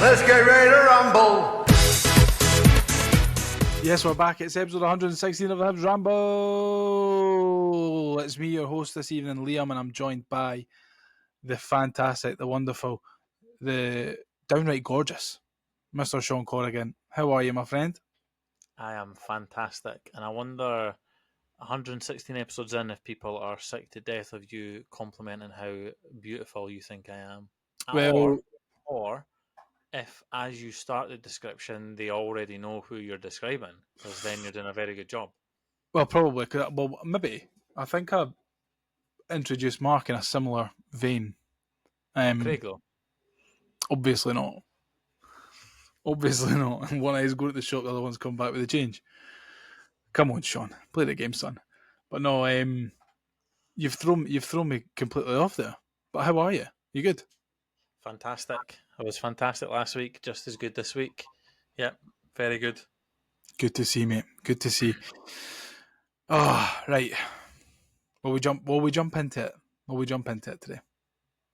Let's get ready to rumble. Yes, we're back. It's episode 116 of the Hibs Ramble. It's me, your host this evening, Liam, and I'm joined by the fantastic, the wonderful, the downright gorgeous Mr. Shaun Corrigan. How are you, my friend? I am fantastic, and I wonder 116 episodes in if people are sick to death of you complimenting how beautiful you think I am. Well, or if as you start the description they already know who you're describing, because then you're doing a very good job. well, probably. Well, maybe. I think I introduced Mark in a similar vein. Craig, though. Obviously not. Obviously not. One eye's going to the shop, the other one's come back with a change. Come on, Shaun. Play the game, son. But no, you've thrown me completely off there. But how are you? You good? Fantastic. I was fantastic last week, just as good this week. Yep, very good. Good to see, mate. Good to see. Oh, right. Will we jump into it? Will we jump into it today?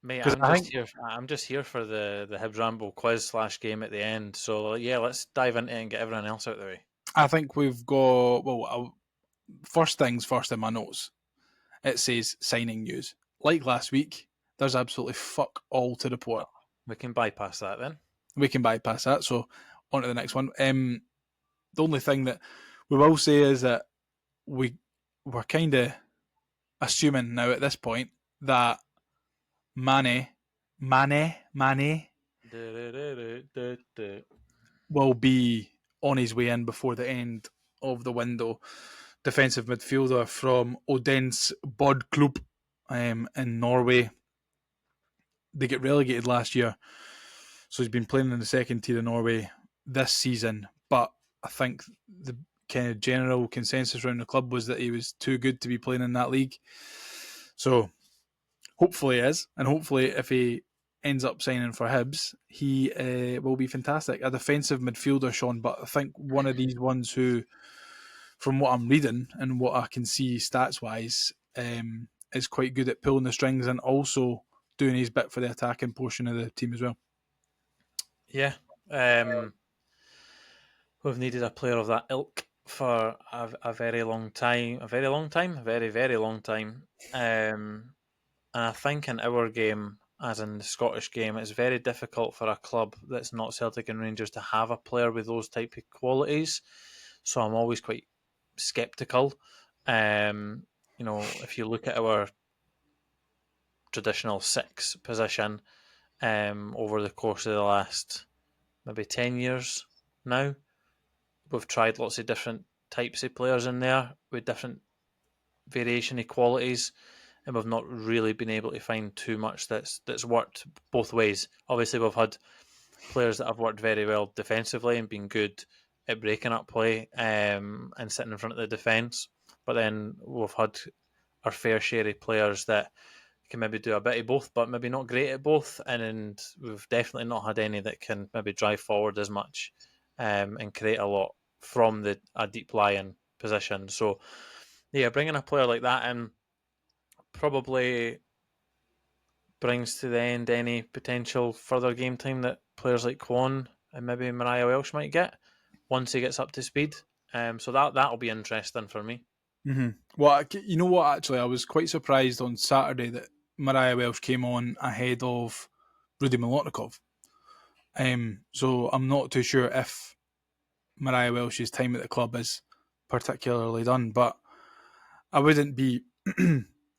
Mate, 'Cause I'm just here for the Hibs Ramble quiz / game at the end. So yeah, let's dive into it and get everyone else out of the way. I think we've got first things first in my notes. It says signing news. Like last week, there's absolutely fuck all to report. We can bypass that then. We can bypass that. So on to the next one. The only thing that we will say is that we're kind of assuming now at this point that Mane will be on his way in before the end of the window. Defensive midfielder from Odense Bodklubb in Norway. They get relegated last year, so he's been playing in the second tier of Norway this season. But I think the kind of general consensus around the club was that he was too good to be playing in that league. So hopefully he is, and hopefully if he ends up signing for Hibs, he will be fantastic. A defensive midfielder, Shaun, but I think one of these ones who, from what I'm reading and what I can see stats-wise, is quite good at pulling the strings and also doing his bit for the attacking portion of the team as well. Yeah. We've needed a player of that ilk for a very long time. A very long time? A very, very long time. And I think in our game, as in the Scottish game, it's very difficult for a club that's not Celtic and Rangers to have a player with those type of qualities. So I'm always quite sceptical. If you look at our traditional six position over the course of the last maybe 10 years now, we've tried lots of different types of players in there with different variation of qualities, and we've not really been able to find too much that's worked both ways. Obviously, we've had players that have worked very well defensively and been good at breaking up play and sitting in front of the defence, but then we've had our fair share of players that can maybe do a bit of both, but maybe not great at both, and we've definitely not had any that can maybe drive forward as much and create a lot from a deep lying position. So yeah, bringing a player like that in probably brings to the end any potential further game time that players like Kwon and maybe Mariah Welsh might get once he gets up to speed. So that'll be interesting for me. Mm-hmm. Well, you know what, actually, I was quite surprised on Saturday that Mariah Welsh came on ahead of Rudy Milotnikov. So I'm not too sure if Mariah Welsh's time at the club is particularly done, but I wouldn't be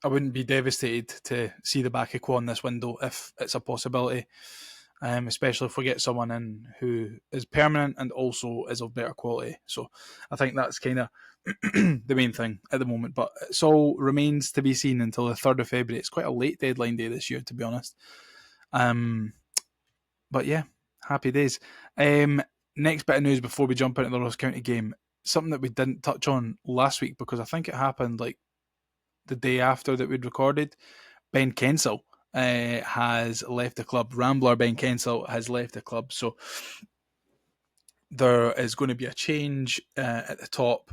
devastated to see the back of Kwon this window if it's a possibility, especially if we get someone in who is permanent and also is of better quality. So I think that's kind of the main thing at the moment, but it all remains to be seen until the 3rd of February. It's quite a late deadline day this year, to be honest. But yeah, happy days. Next bit of news before we jump into the Ross County game, something that we didn't touch on last week because I think it happened like the day after that we'd recorded. Ben Kensell has left the club. Rambler Ben Kensell has left the club. So there is going to be a change at the top.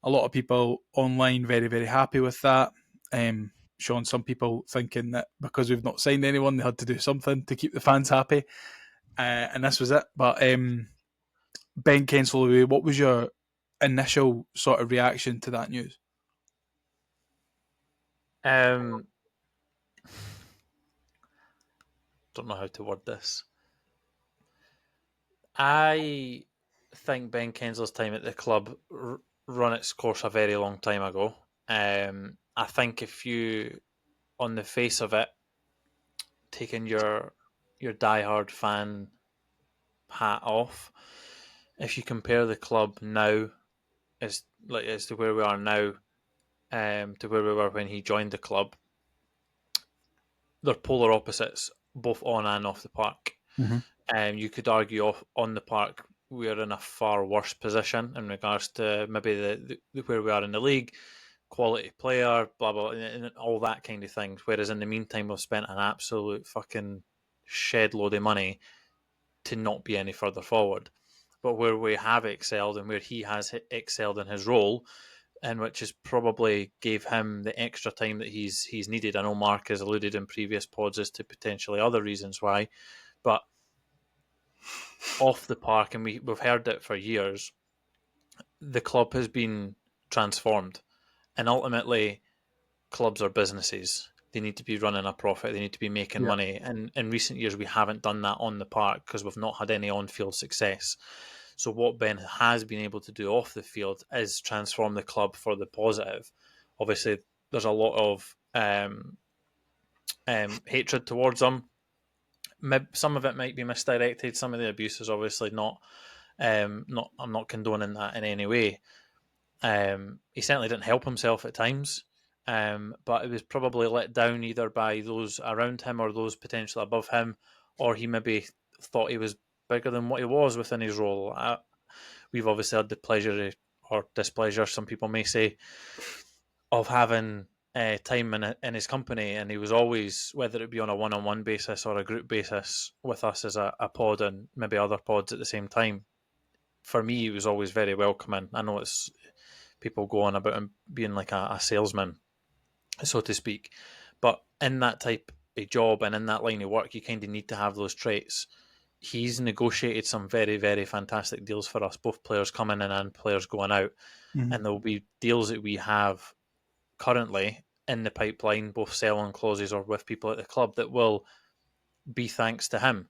A lot of people online very, very happy with that. Shaun, some people thinking that because we've not signed anyone, they had to do something to keep the fans happy. and this was it. But Ben Kensell away, what was your initial sort of reaction to that news? Don't know how to word this. I think Ben Kensell's time at the club run its course a very long time ago. I think if you, on the face of it, taking your diehard fan hat off, if you compare the club now as to where we are now, to where we were when he joined the club, they're polar opposites, both on and off the park. Mm-hmm. You could argue on the park we're in a far worse position in regards to maybe the where we are in the league, quality player, blah blah, and all that kind of things. Whereas in the meantime, we've spent an absolute fucking shed load of money to not be any further forward. But where we have excelled and where he has excelled in his role, and which has probably gave him the extra time that he's needed. I know Mark has alluded in previous pods as to potentially other reasons why, but off the park, and we've heard it for years, the club has been transformed, and ultimately, clubs are businesses. They need to be running a profit. They need to be making Yeah. money. And in recent years, we haven't done that on the park because we've not had any on-field success. So what Ben has been able to do off the field is transform the club for the positive. Obviously, there's a lot of hatred towards him. Some of it might be misdirected. Some of the abuse is obviously not. Not. I'm not condoning that in any way. He certainly didn't help himself at times, but it was probably let down either by those around him or those potentially above him, or he maybe thought he was bigger than what he was within his role. We've obviously had the pleasure or displeasure, some people may say, of having time in his company, and he was always, whether it be on a one-on-one basis or a group basis, with us as a pod and maybe other pods at the same time. For me, he was always very welcoming. I know it's people go on about him being like a salesman, so to speak, but in that type of job and in that line of work, you kind of need to have those traits. He's negotiated some very, very fantastic deals for us, both players coming in and players going out. Mm-hmm. And there will be deals that we have currently in the pipeline, both selling clauses or with people at the club, that will be thanks to him.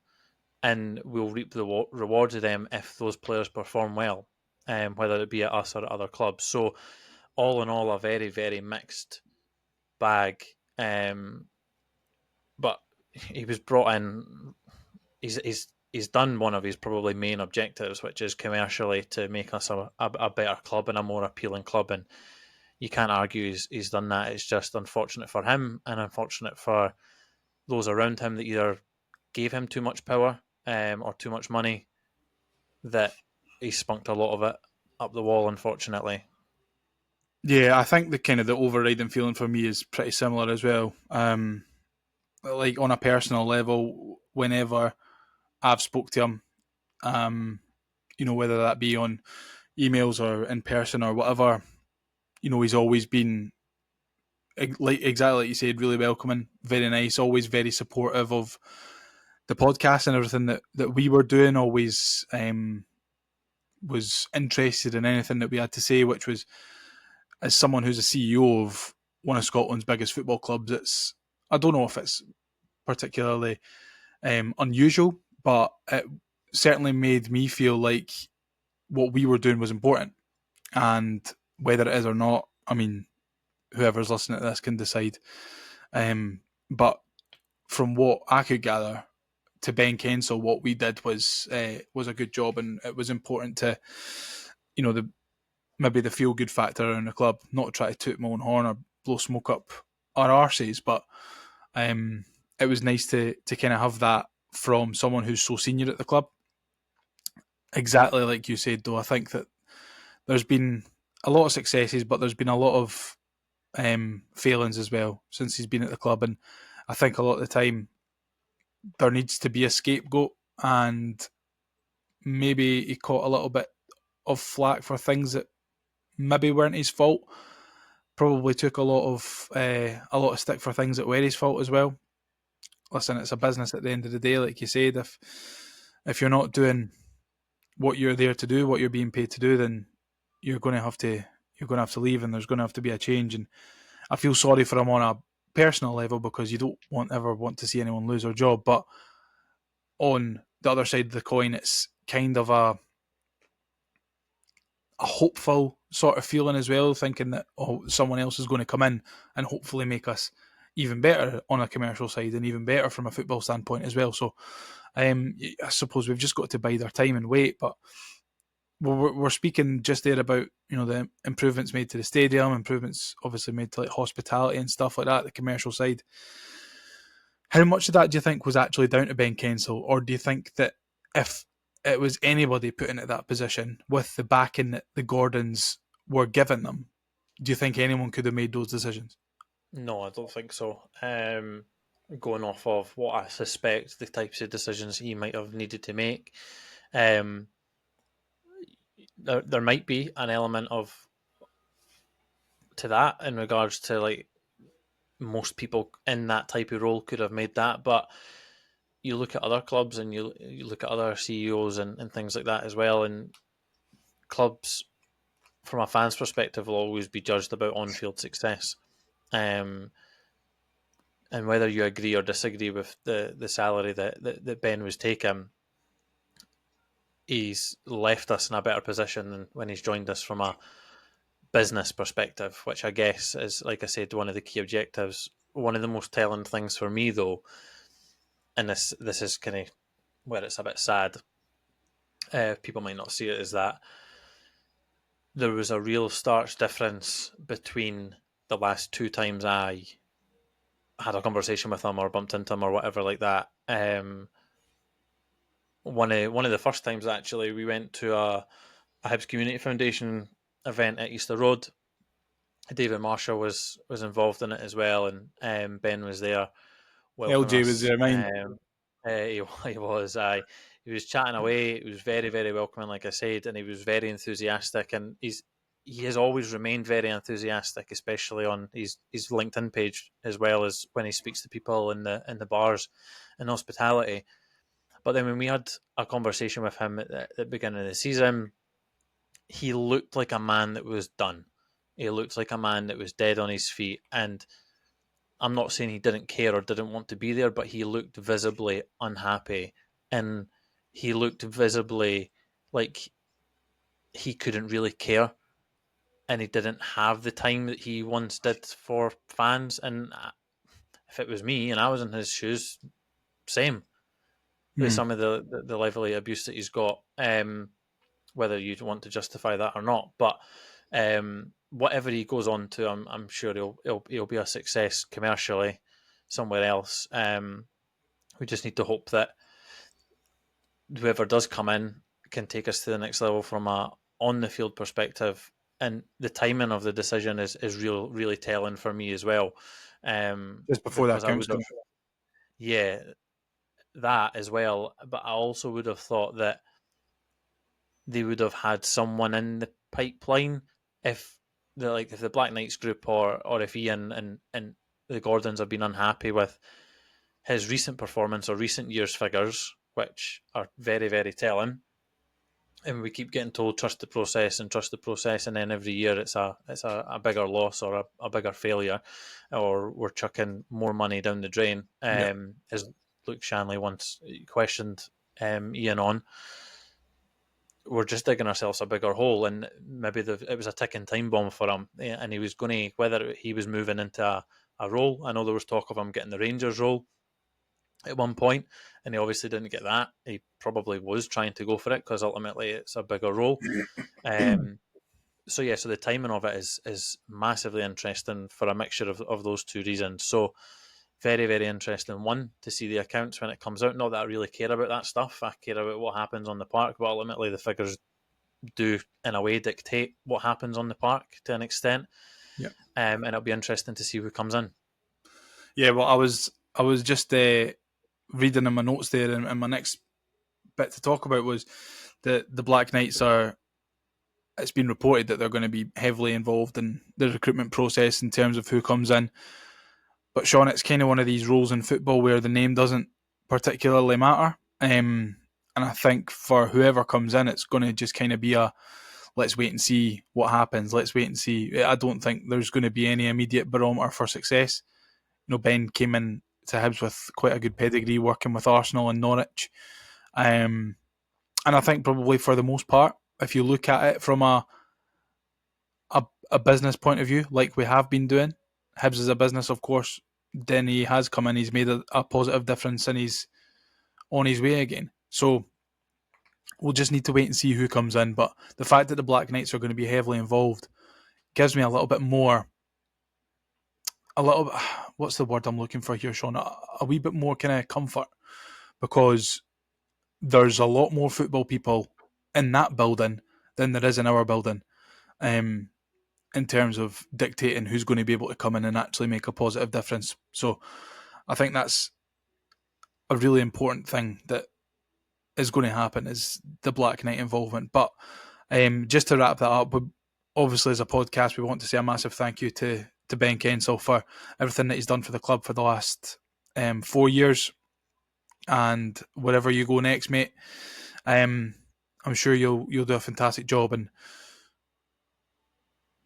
And we'll reap the rewards of them if those players perform well, whether it be at us or at other clubs. So, all in all, a very, very mixed bag. But he was brought in. He's done one of his probably main objectives, which is commercially to make us a better club and a more appealing club. And you can't argue he's done that. It's just unfortunate for him and unfortunate for those around him that either gave him too much power or too much money, that he spunked a lot of it up the wall, unfortunately. Yeah, I think the overriding feeling for me is pretty similar as well. Like on a personal level, whenever I've spoke to him, whether that be on emails or in person or whatever, he's always been like exactly like you said, really welcoming, very nice, always very supportive of the podcast and everything that we were doing. Always was interested in anything that we had to say, which was, as someone who's a CEO of one of Scotland's biggest football clubs, I don't know if it's particularly unusual, but it certainly made me feel like what we were doing was important. And whether it is or not, I mean, whoever's listening to this can decide. But from what I could gather, to Ben Kensell, what we did was a good job, and it was important to, maybe the feel good factor in the club, not to try to toot my own horn or blow smoke up our arses, but it was nice to kind of have that from someone who's so senior at the club. Exactly like you said, though, I think that there's been a lot of successes, but there's been a lot of failings as well since he's been at the club, and I think a lot of the time there needs to be a scapegoat, and maybe he caught a little bit of flack for things that maybe weren't his fault. Probably took a lot of stick for things that were his fault as well. Listen, it's a business at the end of the day, like you said. if you're not doing what you're there to do, what you're being paid to do, then you're going to have to leave, and there's going to have to be a change. And I feel sorry for him on a personal level, because you don't ever want to see anyone lose their job. But on the other side of the coin, it's kind of a hopeful sort of feeling as well, thinking that someone else is going to come in and hopefully make us even better on a commercial side, and even better from a football standpoint as well. So I suppose we've just got to bide our time and wait. But we're speaking just there about, the improvements made to the stadium, improvements obviously made to like hospitality and stuff like that, the commercial side. How much of that do you think was actually down to Ben Kensell, or do you think that if it was anybody put into that position with the backing that the Gordons were giving them, do you think anyone could have made those decisions? No, I don't think so. Going off of what I suspect the types of decisions he might have needed to make, there might be an element of to that in regards to like most people in that type of role could have made that, but you look at other clubs and you look at other CEOs and things like that as well, and clubs from a fan's perspective will always be judged about on-field success. And whether you agree or disagree with the salary that Ben was taking, he's left us in a better position than when he's joined us from a business perspective, which I guess is, like I said, one of the key objectives. One of the most telling things for me, though, and this is kind of where it's a bit sad, people might not see it, is that there was a real stark difference between the last two times I had a conversation with him or bumped into him or whatever like that. One of the first times, actually, we went to a Hibs Community Foundation event at Easter Road. David Marshall was involved in it as well, and Ben was there welcoming LJ was us. there, mine. He was. He was chatting away. He was very, very welcoming, like I said, and he was very enthusiastic. And he has always remained very enthusiastic, especially on his LinkedIn page, as well as when he speaks to people in the bars and hospitality. But then when we had a conversation with him at the beginning of the season, he looked like a man that was done. He looked like a man that was dead on his feet. And I'm not saying he didn't care or didn't want to be there, but he looked visibly unhappy, and he looked visibly like he couldn't really care, and he didn't have the time that he once did for fans. And if it was me and I was in his shoes, same with some of the level of abuse that he's got, whether you want to justify that or not. But whatever he goes on to, I'm sure he'll be a success commercially somewhere else. We just need to hope that whoever does come in can take us to the next level from a on the field perspective. And the timing of the decision is really telling for me as well. Just before that Because I would council. have, yeah, that as well. But I also would have thought that they would have had someone in the pipeline if the Black Knights group, or if Ian and the Gordons have been unhappy with his recent performance or recent years' figures, which are very, very telling. And we keep getting told trust the process, and then every year it's a bigger loss or a bigger failure, or we're chucking more money down the drain. As Luke Shanley once questioned Ian on, we're just digging ourselves a bigger hole, and maybe it was a ticking time bomb for him, and he was going to, whether he was moving into a role. I know there was talk of him getting the Rangers role at one point, and he obviously didn't get that. He probably was trying to go for it because ultimately it's a bigger role. So the timing of it is massively interesting for a mixture of those two reasons. So very, very interesting. One, to see the accounts when it comes out. Not that I really care about that stuff. I care about what happens on the park, but ultimately the figures do, in a way, dictate what happens on the park to an extent. Yeah. And it'll be interesting to see who comes in. Yeah, well, I was just reading in my notes there, and my next bit to talk about was the Black Knights are. It's been reported that they're going to be heavily involved in the recruitment process in terms of who comes in. But Shaun, it's kind of one of these roles in football where the name doesn't particularly matter. And I think for whoever comes in, it's going to just kind of be a let's wait and see what happens. Let's wait and see. I don't think there's going to be any immediate barometer for success. Ben came in to Hibs with quite a good pedigree, working with Arsenal and Norwich. And I think probably for the most part, if you look at it from a business point of view, like we have been doing, Hibs is a business, of course. Then he has come in, he's made a positive difference, and he's on his way again. So we'll just need to wait and see who comes in. But the fact that the Black Knights are going to be heavily involved gives me a little bit more, what's the word I'm looking for here, Shaun? A wee bit more kind of comfort, because there's a lot more football people in that building than there is in our building, in terms of dictating who's going to be able to come in and actually make a positive difference. So I think that's a really important thing that is going to happen, is the Black Knight involvement. But just to wrap that up, obviously as a podcast, we want to say a massive thank you to Ben Kensell for everything that he's done for the club for the last 4 years. And wherever you go next, mate, I'm sure you'll do a fantastic job. And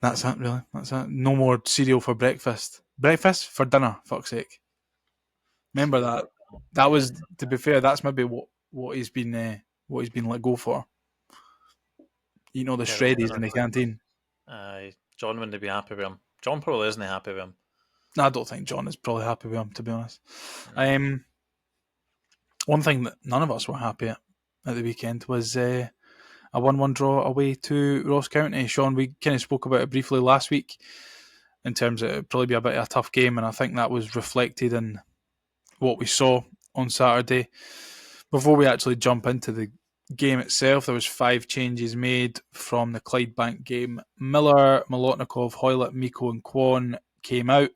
that's it, really. That's it. No more cereal for breakfast. Breakfast for dinner, fuck's sake. Remember that. That was, to be fair, that's maybe what he's been let go for. Eating all the shreddies in the canteen. John wouldn't be happy with him. John probably isn't happy with him. No, I don't think John is probably happy with him, to be honest. One thing that none of us were happy at the weekend was a 1-1 draw away to Ross County. Shaun, we kind of spoke about it briefly last week in terms of it would probably be a bit of a tough game, and I think that was reflected in what we saw on Saturday. Before we actually jump into the game itself, there was 5 changes made from the Clydebank game. Miller, Molotnikov, Hoylett, Miko and Kwon came out.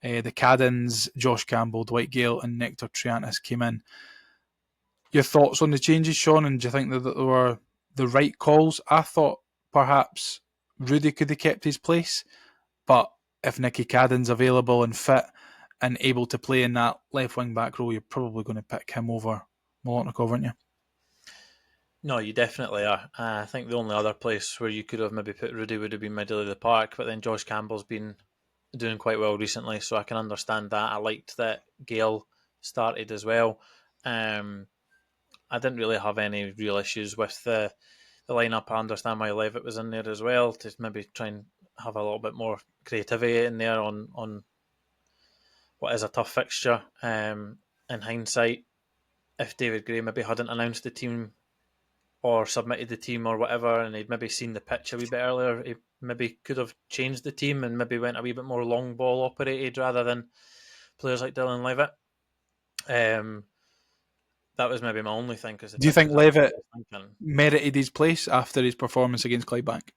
The Caddens, Josh Campbell, Dwight Gale and Nectar Triantis came in. Your thoughts on the changes, Shaun, and do you think that they were the right calls? I thought perhaps Rudy could have kept his place, but if Nicky Cadden's available and fit and able to play in that left wing back role, you're probably going to pick him over Molotnikov, aren't you? No, you definitely are. I think the only other place where you could have maybe put Rudy would have been middle of the park, but then Josh Campbell's been doing quite well recently, so I can understand that. I liked that Gale started as well. I didn't really have any real issues with the lineup. I understand why Levitt was in there as well, to maybe try and have a little bit more creativity in there on what is a tough fixture. In hindsight, if David Gray maybe hadn't announced the team or submitted the team or whatever, and he'd maybe seen the pitch a wee bit earlier, he maybe could have changed the team and maybe went a wee bit more long ball operated rather than players like Dylan Levitt. That was maybe my only thing. Do you think Levitt merited his place after his performance against Clydebank?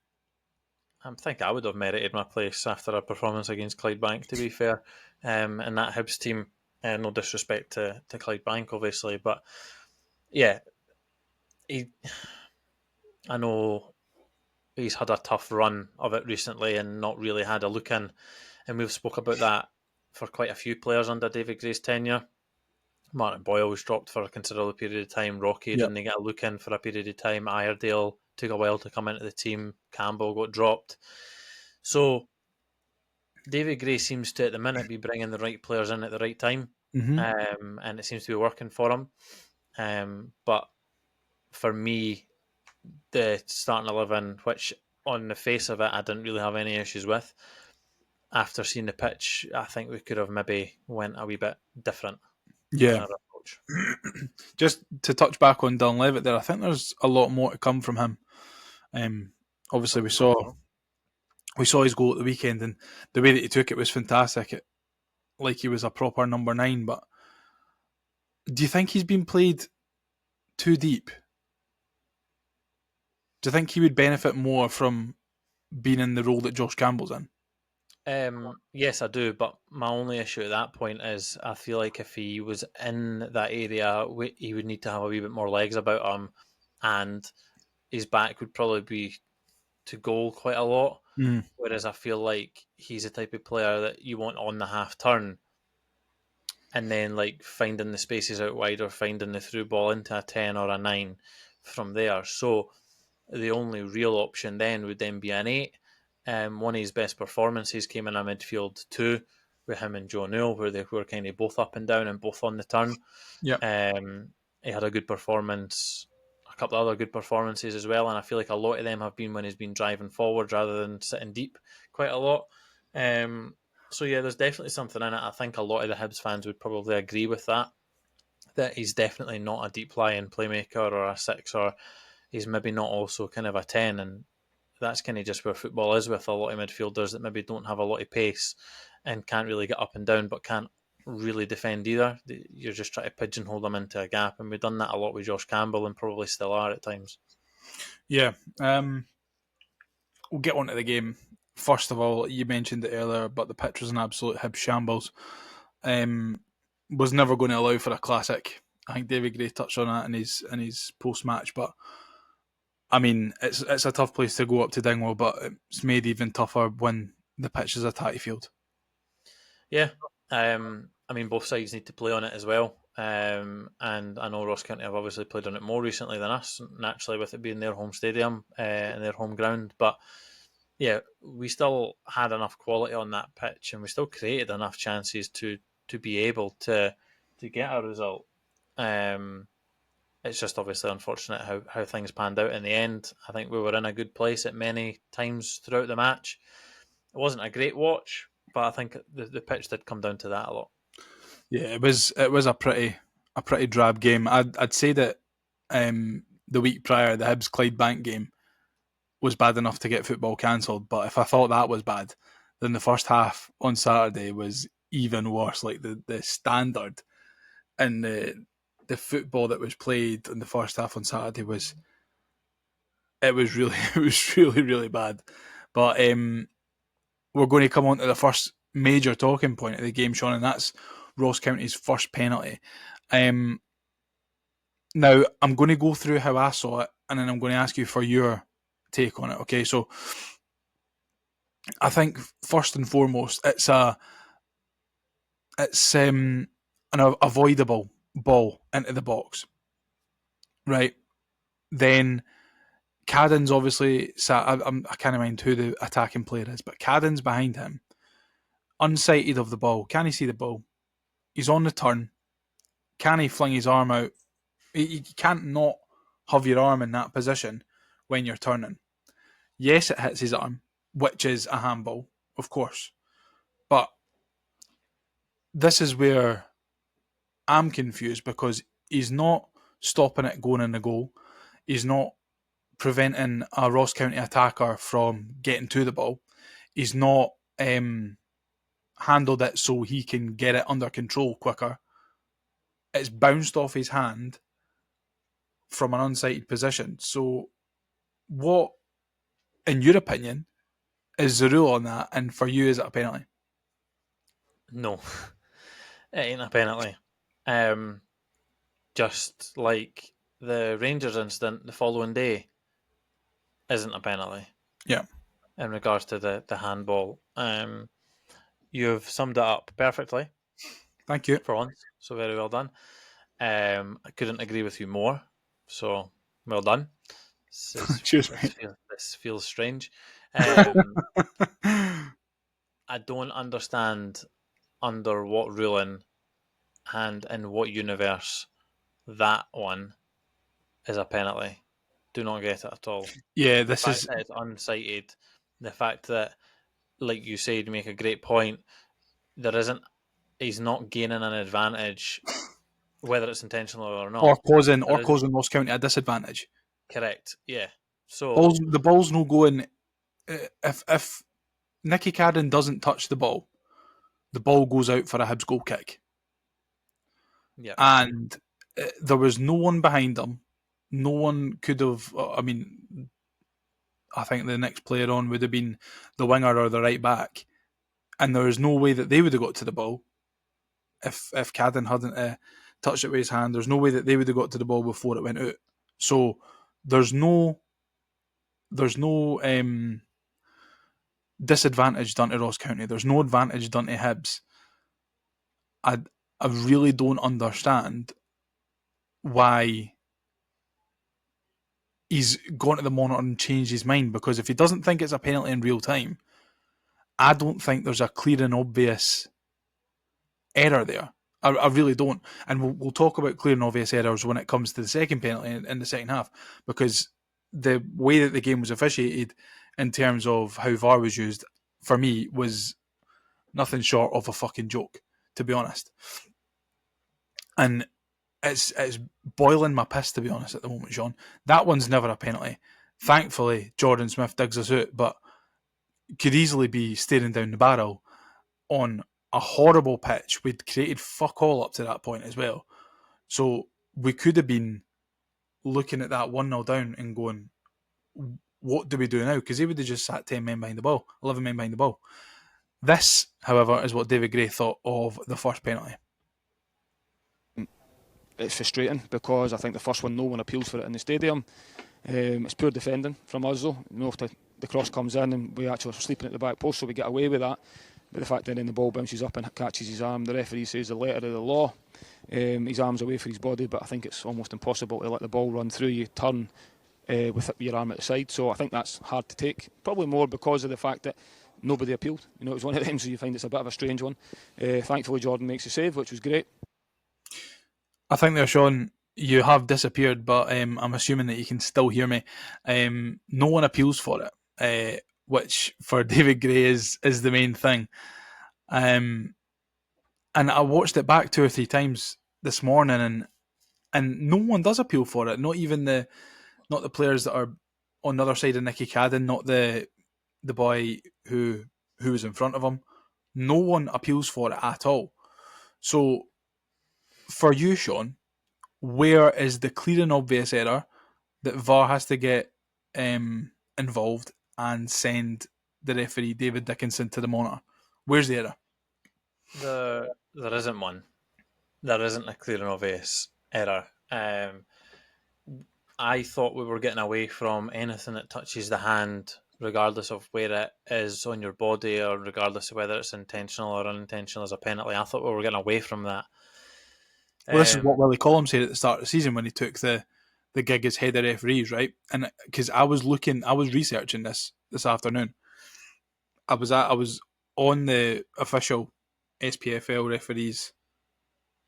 I think I would have merited my place after a performance against Clydebank, to be fair. And that Hibs team, no disrespect to Clydebank, obviously, but yeah, I know he's had a tough run of it recently and not really had a look in. And we've spoke about that for quite a few players under David Gray's tenure. Martin Boyle was dropped for a considerable period of time. Rocky didn't get a look in for a period of time. Iredale took a while to come into the team. Campbell got dropped. So David Gray seems to, at the minute, be bringing the right players in at the right time. Mm-hmm. And it seems to be working for him. But for me, the starting 11, which on the face of it, I didn't really have any issues with. After seeing the pitch, I think we could have maybe went a wee bit different. Yeah. Just to touch back on Dylan Levitt there, I think there's a lot more to come from him. Obviously, we saw his goal at the weekend, and the way that he took it was fantastic. Like he was a proper number 9. But do you think he's been played too deep? Do you think he would benefit more from being in the role that Josh Campbell's in? Yes, I do. But my only issue at that point is I feel like if he was in that area, he would need to have a wee bit more legs about him, and his back would probably be to goal quite a lot. Whereas I feel like he's the type of player that you want on the half turn. and then like finding the spaces out wide or finding the through ball into a 10 or a 9 from there. So the only real option then would then be an 8. One of his best performances came in a midfield 2 with him and Joe Newell, where they were kind of both up and down and both on the turn. Yeah. He had a good performance, a couple of other good performances as well, and I feel like a lot of them have been when he's been driving forward rather than sitting deep quite a lot. So yeah, there's definitely something in it. I think a lot of the Hibs fans would probably agree with that he's definitely not a deep lying playmaker or a 6, or he's maybe not also kind of a 10, and that's kind of just where football is with a lot of midfielders that maybe don't have a lot of pace and can't really get up and down, but can't really defend either. You're just trying to pigeonhole them into a gap, and we've done that a lot with Josh Campbell and probably still are at times. Yeah. We'll get on to the game. First of all, you mentioned it earlier, but the pitch was an absolute Hibs shambles. Was never going to allow for a classic. I think David Gray touched on that in his post match, but I mean, it's a tough place to go up to Dingwall, but it's made even tougher when the pitch is a tatty field. Yeah, I mean, both sides need to play on it as well. And I know Ross County have obviously played on it more recently than us, naturally, with it being their home stadium and their home ground. But yeah, we still had enough quality on that pitch, and we still created enough chances to be able to get a result. It's just obviously unfortunate how things panned out in the end. I think we were in a good place at many times throughout the match. It wasn't a great watch, but I think the pitch did come down to that a lot. Yeah, it was a pretty drab game. I'd say that the week prior, the Hibs Clydebank game was bad enough to get football cancelled. But if I thought that was bad, then the first half on Saturday was even worse. Like the standard and the football that was played in the first half on Saturday was really really bad. But we're going to come on to the first major talking point of the game, Shaun, and that's Ross County's first penalty. Now I'm going to go through how I saw it, and then I'm going to ask you for your take on it. Okay, so I think first and foremost, it's an avoidable ball into the box, right? Then Cadden's obviously sat. I can't mind who the attacking player is, but Cadden's behind him, unsighted of the ball. Can he see the ball? He's on the turn. Can he fling his arm out? You can't not have your arm in that position when you're turning. Yes, it hits his arm, which is a handball, of course. But this is where I'm confused because he's not stopping it going in the goal. He's not preventing a Ross County attacker from getting to the ball. He's not handled it so he can get it under control quicker. It's bounced off his hand from an unsighted position. So, what, in your opinion, is the rule on that? And for you, is it a penalty? No, it ain't a penalty. Just like the Rangers incident the following day isn't a penalty. Yeah. In regards to the handball, you've summed it up perfectly. Thank you. For once, so very well done. I couldn't agree with you more, so well done. Cheers, mate. This feels strange. I don't understand under what ruling and in what universe that one is a penalty. Do not get it at all. Yeah, The fact that it's unsighted, the fact that, like you said, you make a great point. He's not gaining an advantage, whether it's intentional or not, or causing Ross County a disadvantage. Correct. Yeah. So the ball's no going. If Nicky Cadden doesn't touch the ball goes out for a Hibs goal kick. yeah, And there was no one behind him. No one could have. I mean, I think the next player on would have been the winger or the right back, and there is no way that they would have got to the ball if Cadden hadn't touched it with his hand. There's no way that they would have got to the ball before it went out. So there's no disadvantage done to Ross County. There's no advantage done to Hibs. I really don't understand why he's gone to the monitor and changed his mind, because if he doesn't think it's a penalty in real time, I don't think there's a clear and obvious error there. I really don't. And we'll talk about clear and obvious errors when it comes to the second penalty in the second half, because the way that the game was officiated in terms of how VAR was used, for me, was nothing short of a fucking joke, to be honest. And it's boiling my piss, to be honest, at the moment, Shaun. That one's never a penalty. Thankfully, Jordan Smith digs us out, but could easily be staring down the barrel on a horrible pitch. We'd created fuck all up to that point as well. So we could have been looking at that 1-0 down and going, what do we do now? Because he would have just sat 10 men behind the ball, 11 men behind the ball. This, however, is what David Gray thought of the first penalty. It's frustrating because I think the first one, no one appeals for it in the stadium. It's poor defending from us though. You know, if the cross comes in and we actually are sleeping at the back post, so we get away with that. But the fact that then the ball bounces up and catches his arm, the referee says the letter of the law. His arm's away from his body, but I think it's almost impossible to let the ball run through you, turn with your arm at the side. So I think that's hard to take. Probably more because of the fact that nobody appealed. You know, it was one of them, so you find it's a bit of a strange one. Thankfully, Jordan makes a save, which was great. I think there, Shaun, you have disappeared, but I'm assuming that you can still hear me. No one appeals for it, which for David Gray is the main thing. And I watched it back 2 or 3 times this morning, and no one does appeal for it. Not even not the players that are on the other side of Nicky Cadden, not the boy who was in front of him. No one appeals for it at all. So for you, Shaun, where is the clear and obvious error that VAR has to get involved and send the referee David Dickinson to the monitor? Where's the error? There isn't one. There isn't a clear and obvious error. I thought we were getting away from anything that touches the hand, regardless of where it is on your body or regardless of whether it's intentional or unintentional as a penalty. I thought we were getting away from that. Well, this is what Willie Collins said at the start of the season when he took the gig as head of referees, right? And because I was researching this afternoon. I was on the official SPFL referees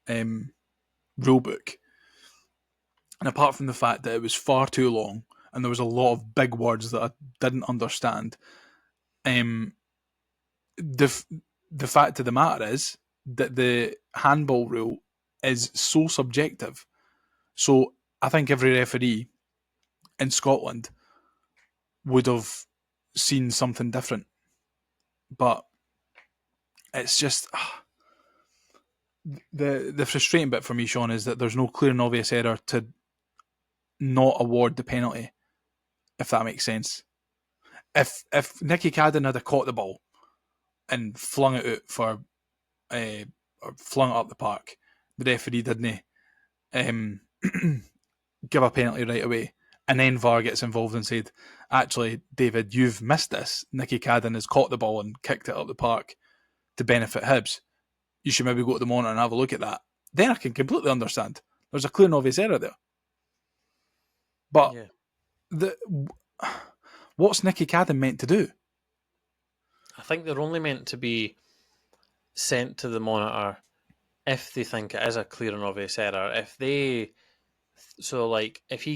rulebook, and apart from the fact that it was far too long and there was a lot of big words that I didn't understand, the fact of the matter is that the handball rule is so subjective. So I think every referee in Scotland would have seen something different. But it's just the frustrating bit for me, Shaun, is that there's no clear and obvious error to not award the penalty, if that makes sense. If Nicky Cadden had caught the ball and flung it out for or flung it up the park, the referee didn't give a penalty right away, and then VAR gets involved and said, actually, David, you've missed this. Nicky Cadden has caught the ball and kicked it up the park to benefit Hibs. You should maybe go to the monitor and have a look at that. Then I can completely understand. There's a clear and obvious error there. But what's Nicky Cadden meant to do? I think they're only meant to be sent to the monitor if they think it is a clear and obvious error. If he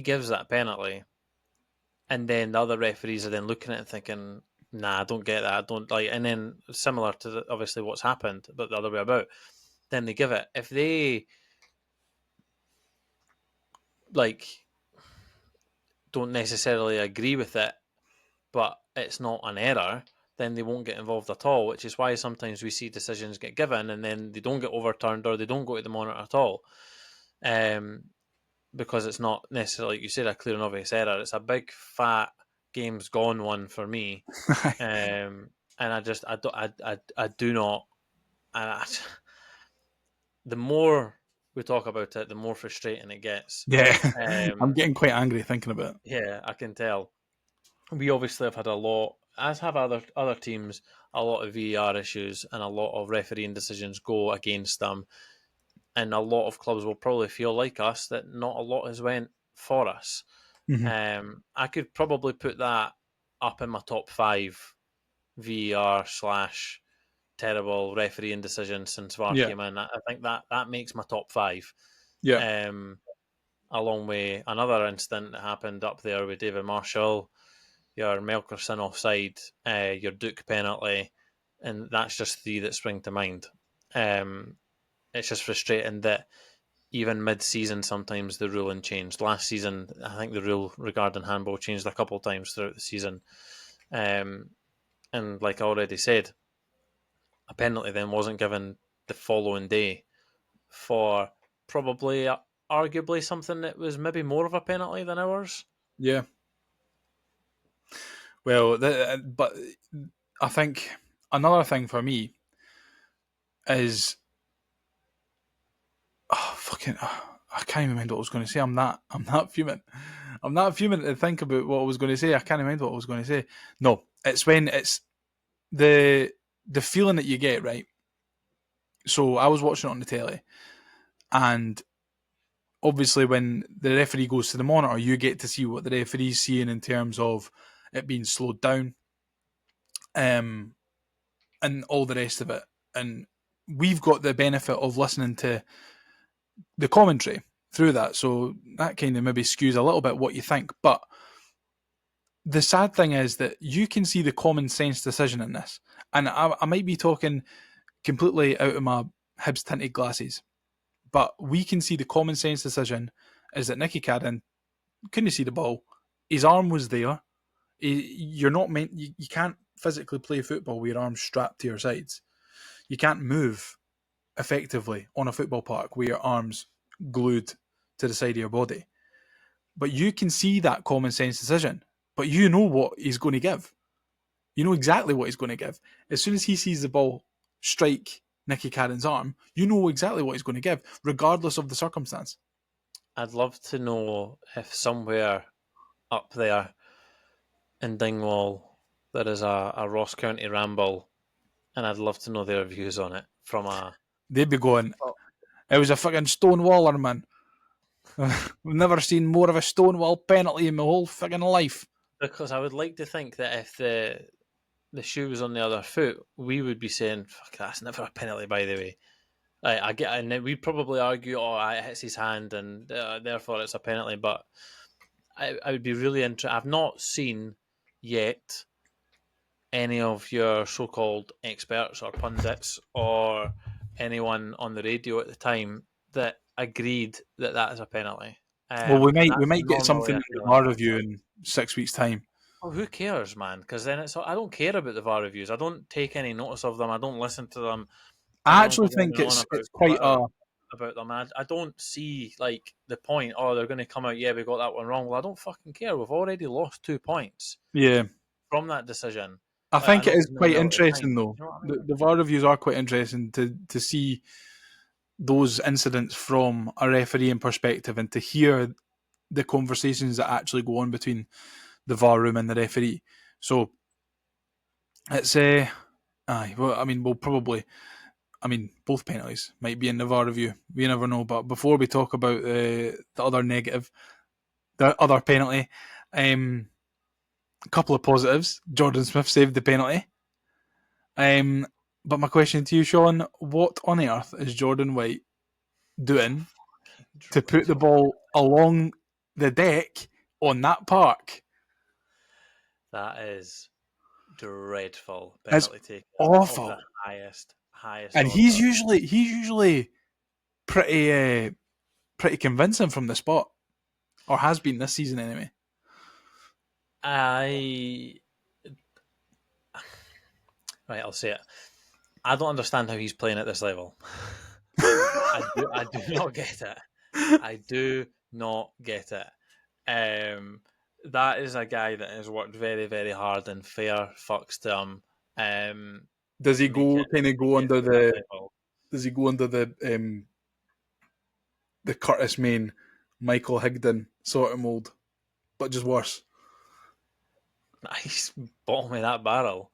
gives that penalty and then the other referees are then looking at it and thinking, nah, I don't get that, I don't like, and then similar to obviously what's happened, but the other way about, then they give it. If they don't necessarily agree with it, but it's not an error, then they won't get involved at all, which is why sometimes we see decisions get given and then they don't get overturned or they don't go to the monitor at all. Because it's not necessarily, like you said, a clear and obvious error. It's a big fat game's gone one for me. And I do not. The more we talk about it, the more frustrating it gets. Yeah, I'm getting quite angry thinking about it. Yeah, I can tell. We obviously have had a lot, as have other teams, a lot of VAR issues and a lot of refereeing decisions go against them. and a lot of clubs will probably feel like us that not a lot has went for us. I could probably put that up in my top 5 VAR / terrible refereeing decisions since VAR Yeah. came in. I think that makes my top 5. Yeah. Along with another incident that happened up there with David Marshall, your Melkerson offside, your Duke penalty, and that's just 3 that spring to mind. It's just frustrating that even mid-season sometimes the ruling changed. Last season, I think the rule regarding handball changed a couple of times throughout the season. And like I already said, a penalty then wasn't given the following day for probably, arguably, something that was maybe more of a penalty than ours. Yeah. Well, but I think another thing for me is I can't even remember what I was going to say. I'm not fuming. I'm not fuming to think about what I was going to say. I can't remember what I was going to say. No, it's when it's the feeling that you get, right? So I was watching it on the telly, and obviously when the referee goes to the monitor, you get to see what the referee's seeing in terms of it being slowed down, and all the rest of it. And we've got the benefit of listening to the commentary through that, so that kind of maybe skews a little bit what you think. But the sad thing is that you can see the common sense decision in this, and I might be talking completely out of my Hibs tinted glasses, but we can see the common sense decision is that Nicky Cadden couldn't see the ball. His arm was there. You're not meant. You can't physically play football with your arms strapped to your sides. You can't move effectively on a football park with your arms glued to the side of your body. But you can see that common sense decision. But you know what he's going to give. You know exactly what he's going to give. As soon as he sees the ball strike Nicky Cadden's arm, you know exactly what he's going to give, regardless of the circumstance. I'd love to know if somewhere up there in Dingwall there is a Ross County Ramble, and I'd love to know their views on it from a... They'd be going, it was a fucking stonewaller, man. I've never seen more of a stonewall penalty in my whole fucking life. Because I would like to think that if the shoe was on the other foot, we would be saying, fuck, that's never a penalty, by the way. I get, and we'd probably argue, it hits his hand and therefore it's a penalty. But I would be really interested. I've not seen yet any of your so-called experts or pundits or anyone on the radio at the time that agreed that that is a penalty. Well, we And might get that's something normally in a the feeling. VAR review in 6 weeks' time. Well, who cares, man? Because then it's... I don't care about the VAR reviews. I don't take any notice of them. I don't listen to them. I Everyone actually goes on think and on it's about quite Twitter a... about them. I don't see like the point. Oh, they're going to come out. Yeah, we got that one wrong. Well, I don't fucking care. We've already lost 2 points Yeah. from that decision. I think know it is we quite were out of time. interesting, though. You know what I mean? The VAR reviews are quite interesting to see those incidents from a refereeing perspective and to hear the conversations that actually go on between the VAR room and the referee. So it's aye. Well, I mean, we'll probably... I mean, both penalties might be in the VAR review. We never know. But before we talk about the other negative, the other penalty, a couple of positives. Jordan Smith saved the penalty. But my question to you, Shaun, what on earth is Jordan White doing to put the ball along the deck on that park? That is dreadful It's penalty taking awful. of the highest And order. he's usually pretty convincing from the spot, or has been this season anyway. Right, I'll say it. I don't understand how he's playing at this level. I do not get it. I do not get it. That is a guy that has worked very, very hard, and fair fucks to him. Does he go under the? level. Does he go under the Curtis Main, Michael Higdon sort of mould, but just worse? He's bottom of that barrel.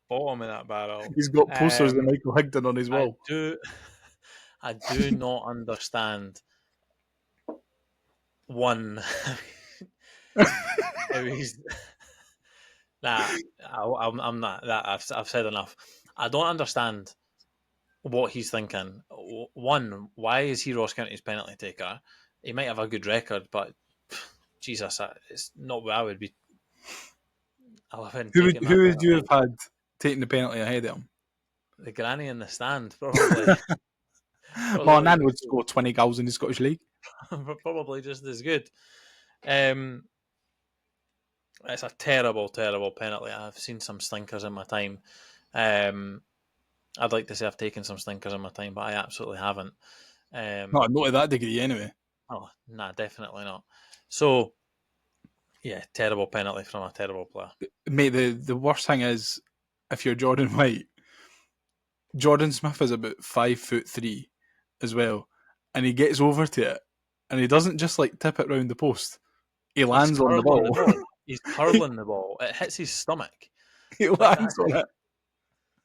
Bottom of that barrel. He's got posters of Michael Higdon on his wall. I do not understand one. How he's nah. I'm not that. I've said enough. I don't understand what he's thinking. One, why is he Ross County's penalty taker? He might have a good record, but Jesus, it's not what I would be. I wouldn't Who take would it. who would you have had taking the penalty ahead of him? The granny in the stand, probably. Well, Nan would score 20 goals in the Scottish League. Probably just as good. It's a terrible, terrible penalty. I've seen some stinkers in my time. I'd like to say I've taken some stinkers in my time, but I absolutely haven't. Not to that degree, anyway. Oh, nah, definitely not. So, yeah, terrible penalty from a terrible player. Mate, the worst thing is, if you're Jordan White, Jordan Smith is about 5'3" as well, and he gets over to it, and he doesn't just like tip it round the post. He lands on the ball. He's curling the ball. It hits his stomach. He lands on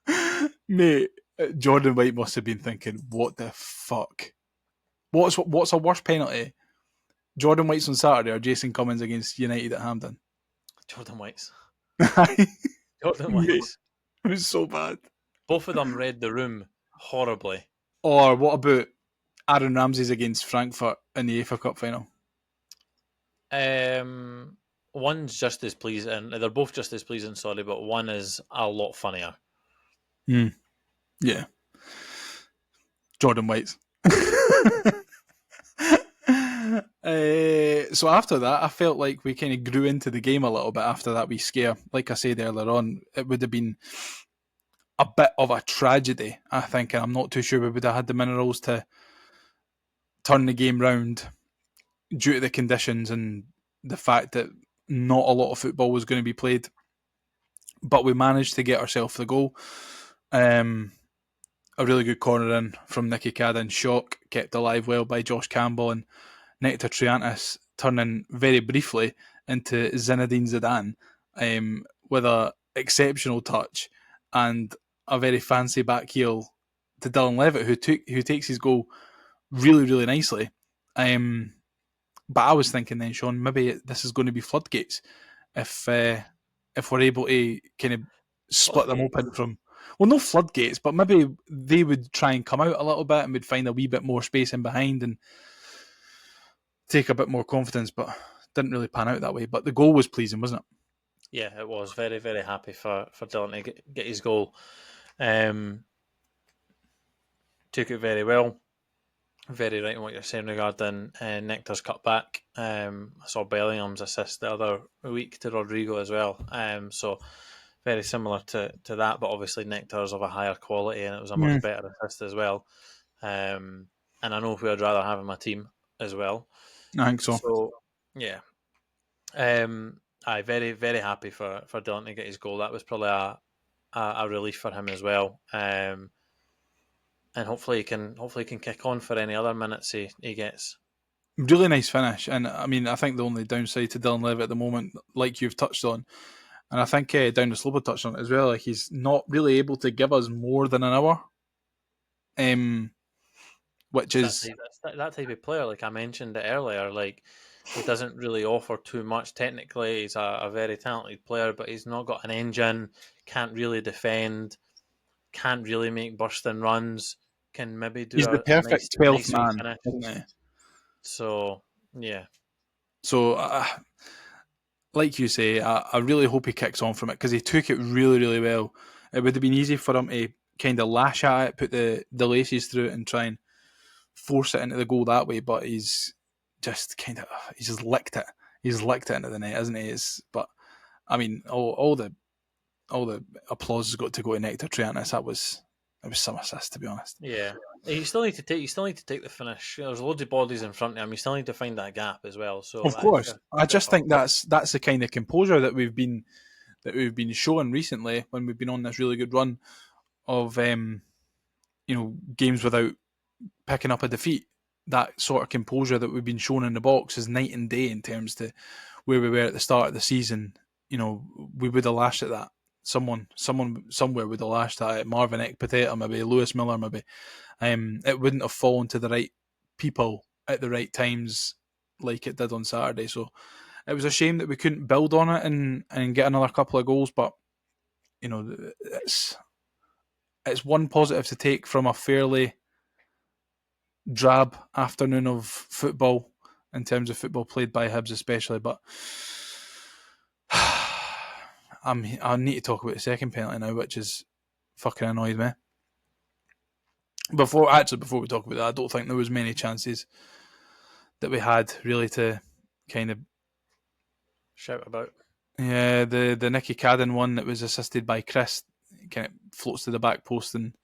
it. Mate, Jordan White must have been thinking, what the fuck? What's a worse penalty? Jordan White's on Saturday or Jason Cummins against United at Hampden? Jordan White's. It Jordan White's. was so bad. Both of them read the room horribly. Or what about Aaron Ramsey's against Frankfurt in the AFA Cup final? One's just as pleasing. They're both just as pleasing, sorry, but one is a lot funnier. Yeah. Jordan White's. So after that, I felt like we kind of grew into the game a little bit after that wee scare. Like I said earlier on, it would have been a bit of a tragedy, I think, and I'm not too sure we would have had the minerals to turn the game round due to the conditions and the fact that not a lot of football was going to be played. But we managed to get ourselves the goal. A really good corner in from Nicky Cadden. Shock, kept alive well by Josh Campbell, and Nectar Triantis turning very briefly into Zinedine Zidane with an exceptional touch and a very fancy back heel to Dylan Levitt, who takes his goal really, really nicely. But I was thinking then, Shaun, maybe this is going to be floodgates if we're able to kind of split them open from... Well, no floodgates, but maybe they would try and come out a little bit and would find a wee bit more space in behind and take a bit more confidence, but didn't really pan out that way. But the goal was pleasing, wasn't it? Yeah, it was. Very, very happy for Dylan to get his goal. Took it very well. Very right in what you're saying regarding Nectar's cut back. I saw Bellingham's assist the other week to Rodrigo as well. So very similar to that, but obviously Nectar's of a higher quality and it was a much better assist as well. And I know who I'd rather have in my team as well. I think so. So, yeah. Very, very happy for Dylan to get his goal. That was probably a relief for him as well. And hopefully he can kick on for any other minutes he gets. Really nice finish. And I mean, I think the only downside to Dylan Levitt at the moment, like you've touched on, and I think Down the Slope touched on it as well, like he's not really able to give us more than an hour. Which is that type of player, like I mentioned it earlier, like he doesn't really offer too much. Technically, he's a very talented player, but he's not got an engine, can't really defend, can't really make bursting runs, can maybe do he's the perfect 12th man, finish. isn't he? So, yeah. So, like you say, I really hope he kicks on from it because he took it really, really well. It would have been easy for him to kind of lash at it, put the laces through it and try and force it into the goal that way, but he's just licked it. He's licked it into the net, hasn't he? But I mean, all the applause has got to go to Nectar Triantis. It was some assist, to be honest. Yeah, you still need to take the finish. There's loads of bodies in front of him. You still need to find that gap as well. So of course, I just think that's the kind of composure that we've been showing recently when we've been on this really good run of games without picking up a defeat. That sort of composure that we've been shown in the box is night and day in terms to where we were at the start of the season. We would have lashed at that someone somewhere would have lashed that at Marvin Ekpateta, maybe Lewis Miller, maybe. It wouldn't have fallen to the right people at the right times like it did on Saturday. So it was a shame that we couldn't build on it and get another couple of goals. But it's one positive to take from a fairly drab afternoon of football in terms of football played by Hibs, especially. But I need to talk about the second penalty now, which is fucking annoyed me. Before we talk about that, I don't think there was many chances that we had really to kind of shout about. Yeah, the Nicky Cadden one that was assisted by Chris kind of floats to the back post and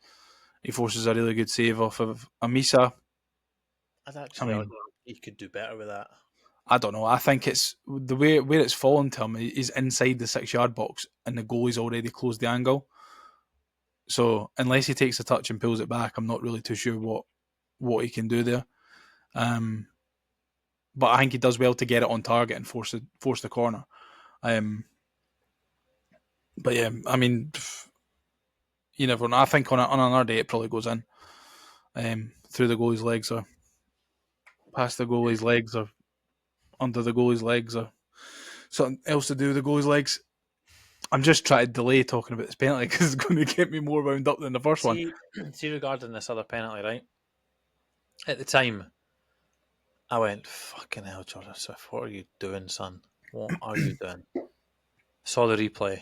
he forces a really good save off of Amisa. He could do better with that. I don't know. I think it's the way where it's fallen to him. He's inside the 6-yard box and the goalie's already closed the angle. So unless he takes a touch and pulls it back, I'm not really too sure what he can do there. But I think he does well to get it on target and force the corner. But yeah, I mean, you never know. I think on another day it probably goes in through the goalie's legs or past the goalie's legs or under the goalie's legs or something else to do with the goalie's legs. I'm just trying to delay talking about this penalty because it's going to get me more wound up than the first one. See, regarding this other penalty, right? At the time, I went, fucking hell, Jordan Swift, what are you doing, son? What are you doing? Saw the replay.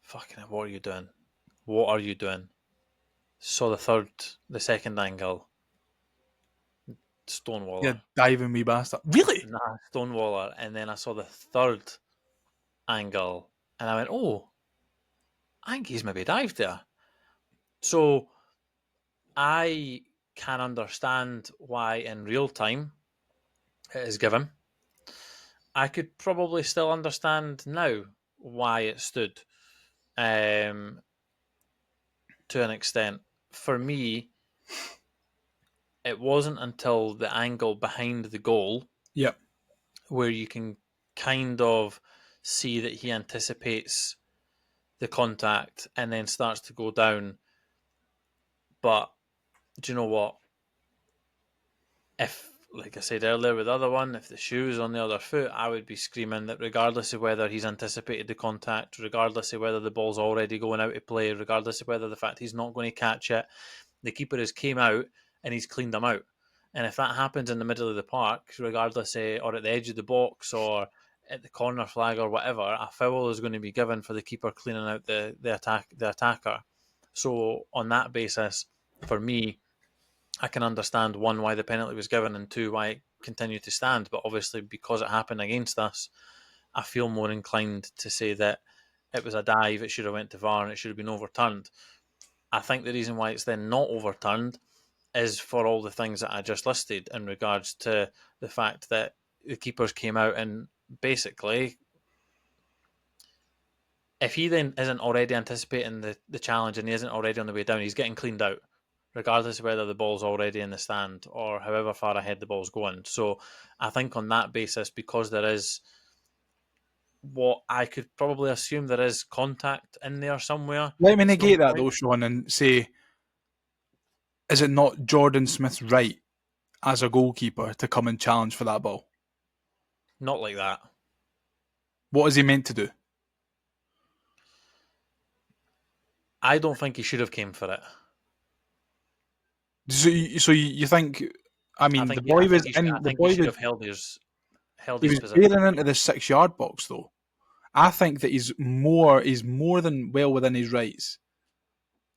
Fucking hell, what are you doing? What are you doing? Saw the second angle. Stonewaller. Yeah, diving me bastard. Really? Nah, Stonewaller. And then I saw the third angle and I went, oh, I think he's maybe dived there. So I can understand why in real time it is given. I could probably still understand now why it stood to an extent. For me, it wasn't until the angle behind the goal where you can kind of see that he anticipates the contact and then starts to go down. But do you know what? If, like I said earlier with the other one, if the shoe is on the other foot, I would be screaming that regardless of whether he's anticipated the contact, regardless of whether the ball's already going out of play, regardless of whether the fact he's not going to catch it, the keeper has came out and he's cleaned them out. And if that happens in the middle of the park, regardless or at the edge of the box or at the corner flag or whatever, a foul is going to be given for the keeper cleaning out the attacker. So on that basis, for me, I can understand, one, why the penalty was given, and two, why it continued to stand. But obviously, because it happened against us, I feel more inclined to say that it was a dive, it should have went to VAR and it should have been overturned. I think the reason why it's then not overturned is for all the things that I just listed in regards to the fact that the keepers came out and basically, if he then isn't already anticipating the challenge and he isn't already on the way down, he's getting cleaned out, regardless of whether the ball's already in the stand or however far ahead the ball's going. So I think on that basis, because there is what I could probably assume there is contact in there somewhere. Let me negate that though, Shaun, and say, is it not Jordan Smith's right as a goalkeeper to come and challenge for that ball? Not like that. What is he meant to do? I don't think he should have came for it. So you think? I mean, the boy was in. The boy should have held his position. He was bearing into the 6-yard box, though. I think that he's more than well within his rights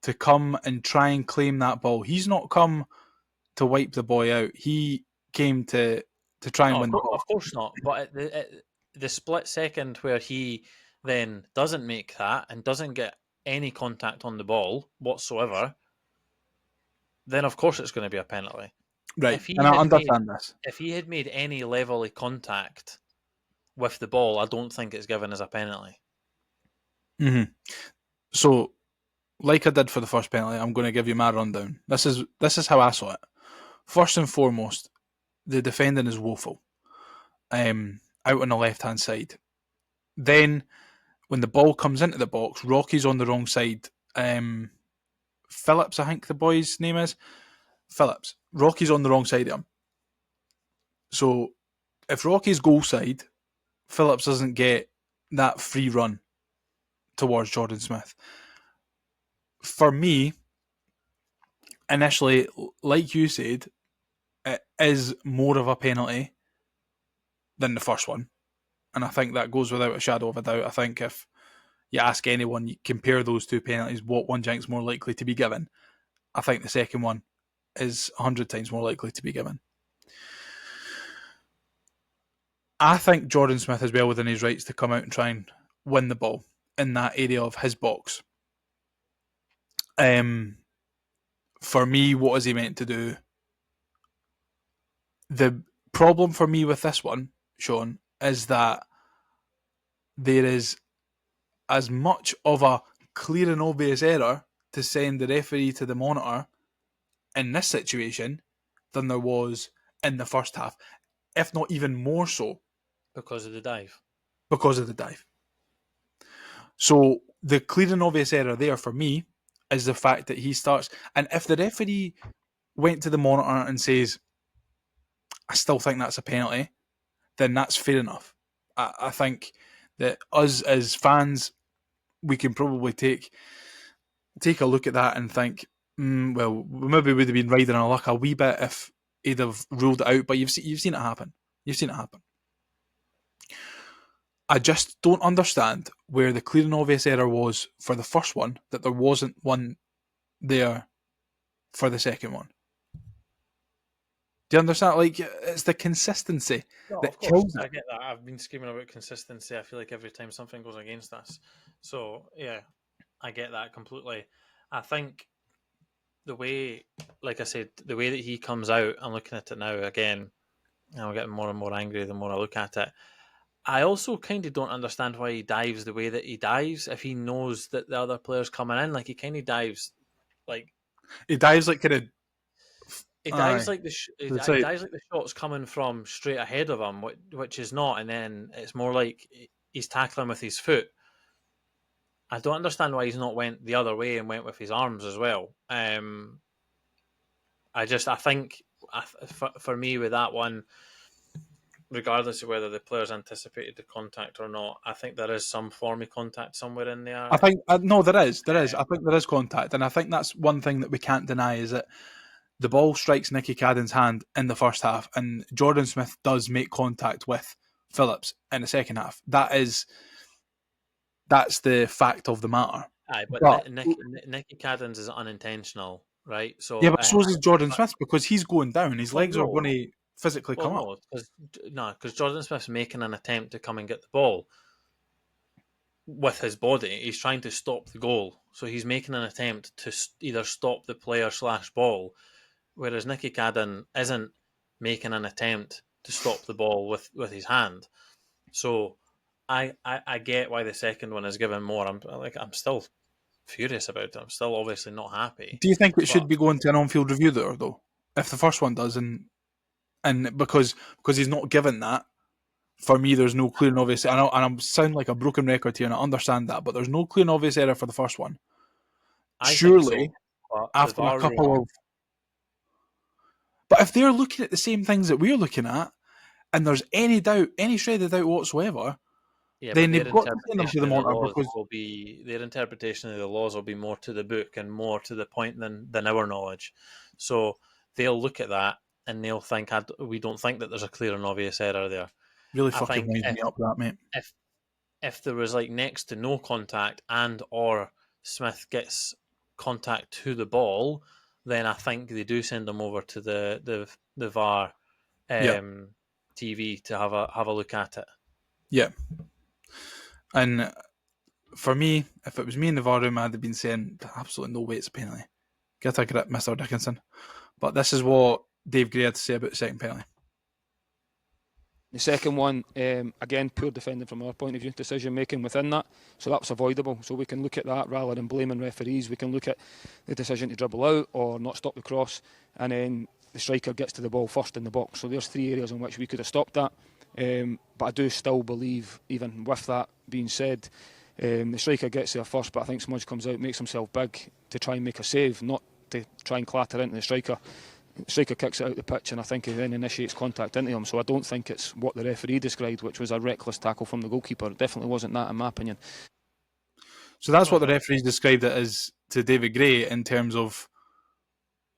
to come and try and claim that ball. He's not come to wipe the boy out. He came to try and win the ball. Of course not. But at the split second where he then doesn't make that and doesn't get any contact on the ball whatsoever, then of course it's going to be a penalty. Right, and I understand this. If he had made any level of contact with the ball, I don't think it's given as a penalty. Mm-hmm. So, like I did for the first penalty, I'm going to give you my rundown. This is how I saw it. First and foremost, the defending is woeful. Out on the left-hand side. Then, when the ball comes into the box, Rocky's on the wrong side. Phillips, I think the boy's name is. Phillips. Rocky's on the wrong side of him. So if Rocky's goal side, Phillips doesn't get that free run towards Jordan Smith. For me, initially, like you said, it is more of a penalty than the first one. And I think that goes without a shadow of a doubt. I think if you ask anyone, you compare those two penalties, what one do you think is more likely to be given? I think the second one is 100 times more likely to be given. I think Jordan Smith is well within his rights to come out and try and win the ball in that area of his box. For me, what is he meant to do? The problem for me with this one, Shaun, is that there is as much of a clear and obvious error to send the referee to the monitor in this situation than there was in the first half, if not even more so. Because of the dive. Because of the dive. So the clear and obvious error there for me is the fact that he starts, and if the referee went to the monitor and says, I still think that's a penalty, then that's fair enough. I think that us as fans, we can probably take a look at that and think, well, we maybe would have been riding our luck a wee bit if he'd have ruled it out, but you've seen it happen. You've seen it happen. I just don't understand where the clear and obvious error was for the first one, that there wasn't one there for the second one. Do you understand? Like, it's the consistency that kills it. I get that. I've been screaming about consistency. I feel like every time something goes against us. So, yeah, I get that completely. I think the way, like I said, the way that he comes out, I'm looking at it now again, and I'm getting more and more angry the more I look at it. I also kind of don't understand why he dives the way that he dives if he knows that the other player's coming in. Like, he kind of dives like... He dives like kind of... He dives like the shot's coming from straight ahead of him, which is not, and then it's more like he's tackling with his foot. I don't understand why he's not went the other way and went with his arms as well. I think for me with that one, regardless of whether the players anticipated the contact or not, I think there is some form of contact somewhere in there. I think no, there is. I think there is contact, and I think that's one thing that we can't deny is that the ball strikes Nicky Cadden's hand in the first half, and Jordan Smith does make contact with Phillips in the second half. That's the fact of the matter. Aye, but Nicky Cadden's is unintentional, right? So yeah, but so is Jordan Smith because he's going down. His legs are going to physically come up. Because Jordan Smith's making an attempt to come and get the ball with his body. He's trying to stop the goal, so he's making an attempt to either stop the player / ball. Whereas Nicky Cadden isn't making an attempt to stop the ball with his hand. So I get why the second one is given more. I'm still furious about it. I'm still obviously not happy. Do you think it should be going to an on-field review though? If the first one does, and because he's not given that, for me there's no clear and obvious. And I sound like a broken record here, and I understand that, but there's no clear and obvious error for the first one. Surely, so, after a couple of... But if they're looking at the same things that we're looking at, and there's any doubt, any shred of doubt whatsoever, then they've got to send them to the monitor because their interpretation of the laws will be more to the book and more to the point than our knowledge. So they'll look at that and they'll think, we don't think that there's a clear and obvious error there. Really fucking winds me up, that, mate. If there was like next to no contact and or Smith gets contact to the ball, then I think they do send them over to the VAR TV to have a look at it. Yeah. And for me, if it was me in the VAR room, I'd have been saying, absolutely no way it's a penalty. Get a grip, Mr. Dickinson. But this is what Dave Gray had to say about the second penalty. The second one, again, poor defending from our point of view, decision making within that, so that was avoidable. So we can look at that rather than blaming referees. We can look at the decision to dribble out or not stop the cross, and then the striker gets to the ball first in the box. So there's 3 areas in which we could have stopped that. But I do still believe, even with that being said, The striker gets there first, but I think Smudge comes out, makes himself big to try and make a save, not to try and clatter into the striker. The striker kicks it out the pitch, and I think he then initiates contact into him. So I don't think it's what the referee described, which was a reckless tackle from the goalkeeper. It definitely wasn't that, in my opinion. So that's what the referees described it as to David Gray in terms of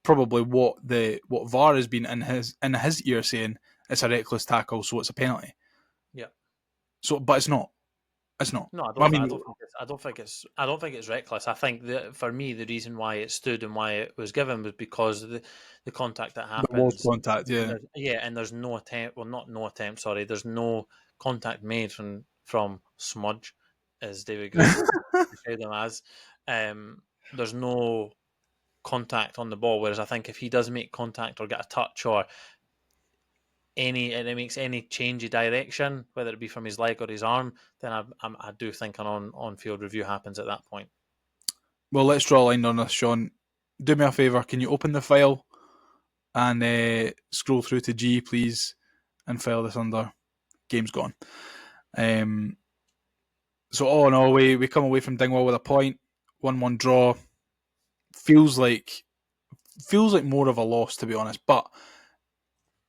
probably what VAR has been in his ear saying it's a reckless tackle, so it's a penalty. Yeah. So, but it's not. It's not. No, I don't think it's reckless. I think that for me, the reason why it stood and why it was given was because of the contact that happened. There was contact, yeah. And there's no attempt. Well, not no attempt. Sorry, there's no contact made from Smudge, as David Gray described him as. There's no contact on the ball. Whereas I think if he does make contact or get a touch or and it makes any change of direction, whether it be from his leg or his arm, then I do think an on-field review happens at that point. Well, let's draw a line on this, Shaun. Do me a favour. Can you open the file and scroll through to G, please, and file this under game's gone. So all in all, we come away from Dingwall with a point, 1-1 draw. Feels like more of a loss, to be honest, but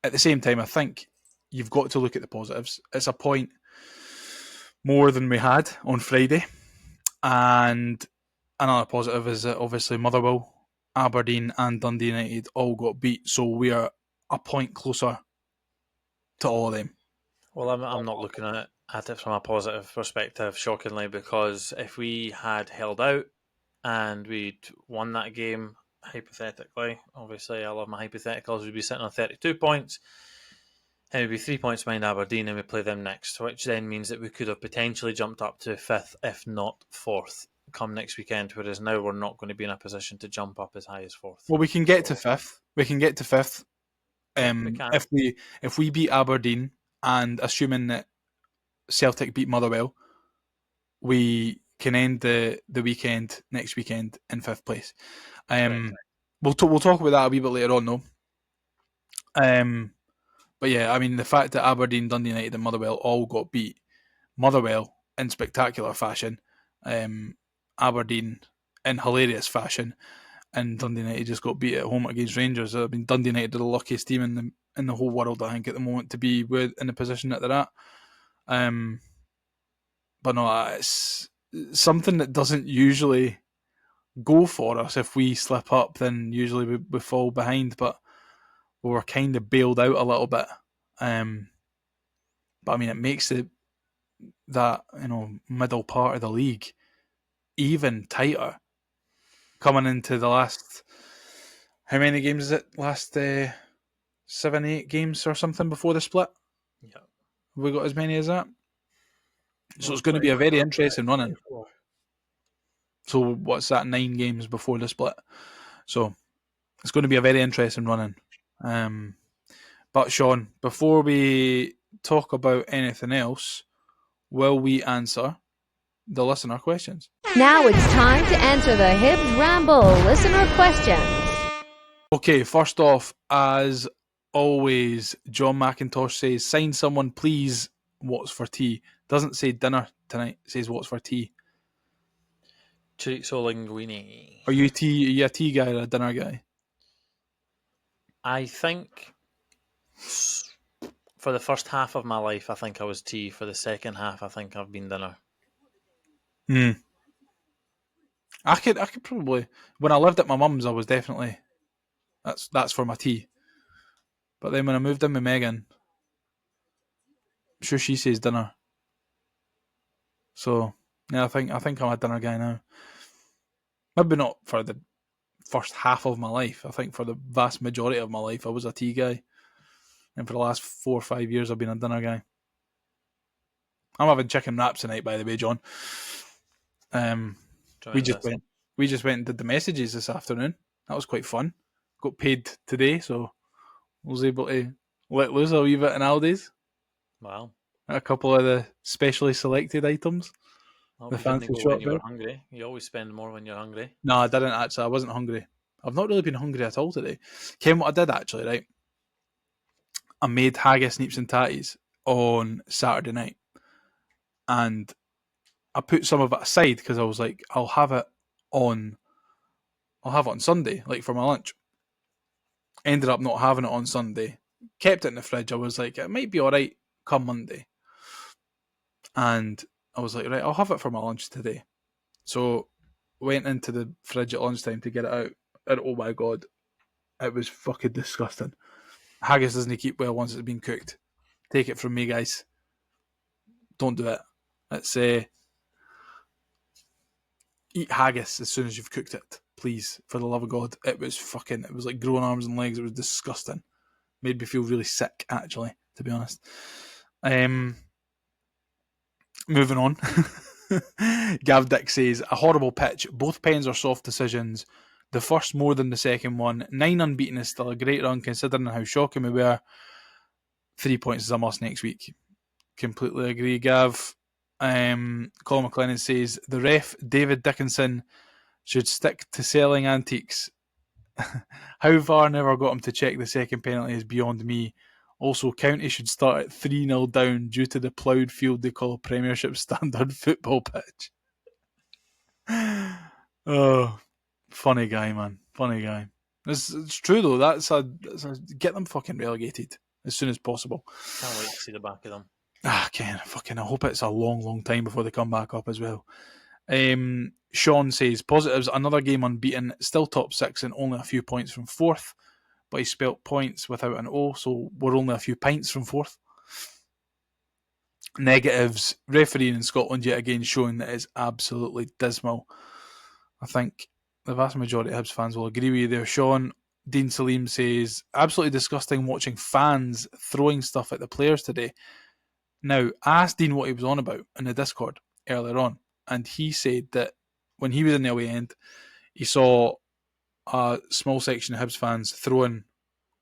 at the same time, I think you've got to look at the positives. It's a point more than we had on Friday. And another positive is that obviously Motherwell, Aberdeen and Dundee United all got beat. So we are a point closer to all of them. Well, I'm not looking at it from a positive perspective, shockingly, because if we had held out and we'd won that game, hypothetically, obviously I love my hypotheticals, we'd be sitting on 32 points and we'd be 3 points behind Aberdeen and we play them next, which then means that we could have potentially jumped up to 5th, if not 4th, come next weekend, whereas now we're not going to be in a position to jump up as high as 4th. Well, we can get to 5th. We can get to 5th if we beat Aberdeen, and assuming that Celtic beat Motherwell, we can end the weekend next weekend in 5th place. We'll talk about that a wee bit later on, though. But yeah, I mean, the fact that Aberdeen, Dundee United and Motherwell all got beat, Motherwell in spectacular fashion, Aberdeen in hilarious fashion, and Dundee United just got beat at home against Rangers. I mean, Dundee United are the luckiest team in the whole world, I think, at the moment to be in the position that they're at. But no, it's something that doesn't usually go for us. If we slip up, then usually we fall behind, but we were kind of bailed out a little bit. But I mean, it makes that middle part of the league even tighter. Coming into the last, how many games is it? Last 7-8 games or something before the split? Yeah. Have we got as many as that? So it's going to be a very interesting running. So what's that, 9 games before the split? So it's going to be a very interesting running. But Shaun, before we talk about anything else, will we answer the listener questions? Now it's time to answer the Hibs Ramble listener questions. Okay, first off, as always, John McIntosh says, sign someone please, what's for tea? Doesn't say dinner tonight, it says what's for tea. Chorizo linguine. Are you a tea guy or a dinner guy? I think for the first half of my life, I think I was tea. For the second half, I think I've been dinner. I could probably, when I lived at my mum's, I was definitely that's for my tea. But then when I moved in with Megan, I'm sure she says dinner. So yeah, I think I'm a dinner guy now. Maybe not for the first half of my life. I think for the vast majority of my life, I was a tea guy, and for the last 4 or 5 years, I've been a dinner guy. I'm having chicken wraps tonight, by the way, John. We just went and did the messages this afternoon. That was quite fun. Got paid today, so I was able to let loose a wee bit in Aldi's. Wow. A couple of the specially selected items. Well, the you fancy didn't go shop when you were there. hungry. You always spend more when you're hungry. No, I didn't actually. I wasn't hungry. I've not really been hungry at all today. Ken, what I did actually, right? I made haggis, neeps and tatties on Saturday night. And I put some of it aside because I was like, I'll have it on Sunday, like for my lunch. Ended up not having it on Sunday. Kept it in the fridge. I was like, it might be all right come Monday. And I was like, right, I'll have it for my lunch today. So went into the fridge at lunchtime to get it out. And oh my God, it was fucking disgusting. Haggis doesn't keep well once it's been cooked. Take it from me, guys. Don't do it. It's eat haggis as soon as you've cooked it, please, for the love of God. It was like growing arms and legs. It was disgusting. Made me feel really sick, actually, to be honest. Moving on. Gav Dick says, a horrible pitch. Both pens are soft decisions. The first more than the second one. 9 unbeaten is still a great run considering how shocking we were. 3 points is a must next week. Completely agree, Gav. Colin McLennan says, the ref, David Dickinson, should stick to selling antiques. How VAR never got him to check the second penalty is beyond me. Also, County should start at 3-0 down due to the ploughed field they call a Premiership standard football pitch. Oh, funny guy, man. Funny guy. It's true, though. Get them fucking relegated as soon as possible. Can't wait to see the back of them. Ken, I hope it's a long, long time before they come back up as well. Shaun says, positives, another game unbeaten, still top 6 and only a few points from 4th. But he spelt points without an O, so we're only a few pints from 4th. Negatives, refereeing in Scotland yet again showing that it's absolutely dismal. I think the vast majority of Hibs fans will agree with you there, Shaun. Dean Salim says, absolutely disgusting watching fans throwing stuff at the players today. Now, I asked Dean what he was on about in the Discord earlier on, and he said that when he was in the away end, he saw a small section of Hibs fans throwing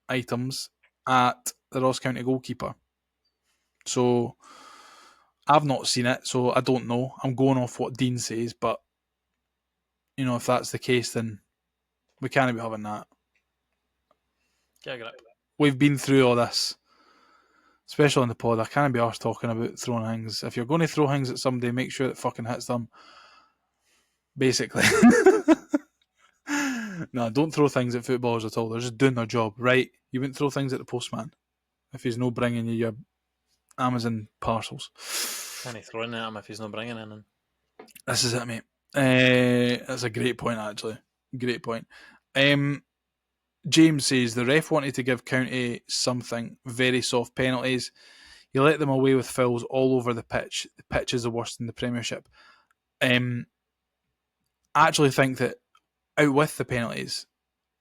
items at the Ross County goalkeeper. So, I've not seen it, so I don't know. I'm going off what Dean says, but, you know, if that's the case, then we can't be having that. We've been through all this, especially on the pod. I can't be arsed talking about throwing things. If you're going to throw things at somebody, make sure it fucking hits them. Basically. No, don't throw things at footballers at all. They're just doing their job, right? You wouldn't throw things at the postman if he's not bringing you your Amazon parcels. Can't throw in at him if he's not bringing in. This is it, mate. That's a great point, actually. Great point. James says, the ref wanted to give County something, very soft penalties. He let them away with fouls all over the pitch. The pitch is the worst in the Premiership. I actually think that out with the penalties,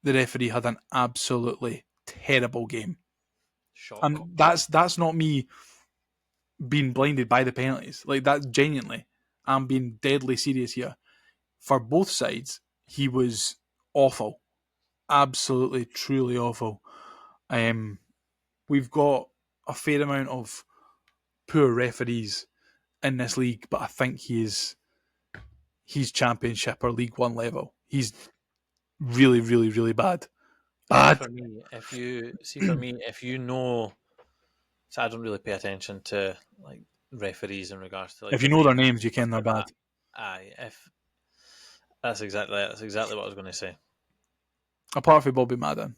the referee had an absolutely terrible game. Shock. And that's not me being blinded by the penalties. Like, that's genuinely, I'm being deadly serious here. For both sides, he was awful. Absolutely, truly awful. We've got a fair amount of poor referees in this league, but I think he's Championship or League One level. He's really, really, really bad. Bad. For me, if you know, so I don't really pay attention to like referees in regards to like. If you know their names, you can they're bad. Aye, if that's exactly what I was going to say. Apart from Bobby Madden,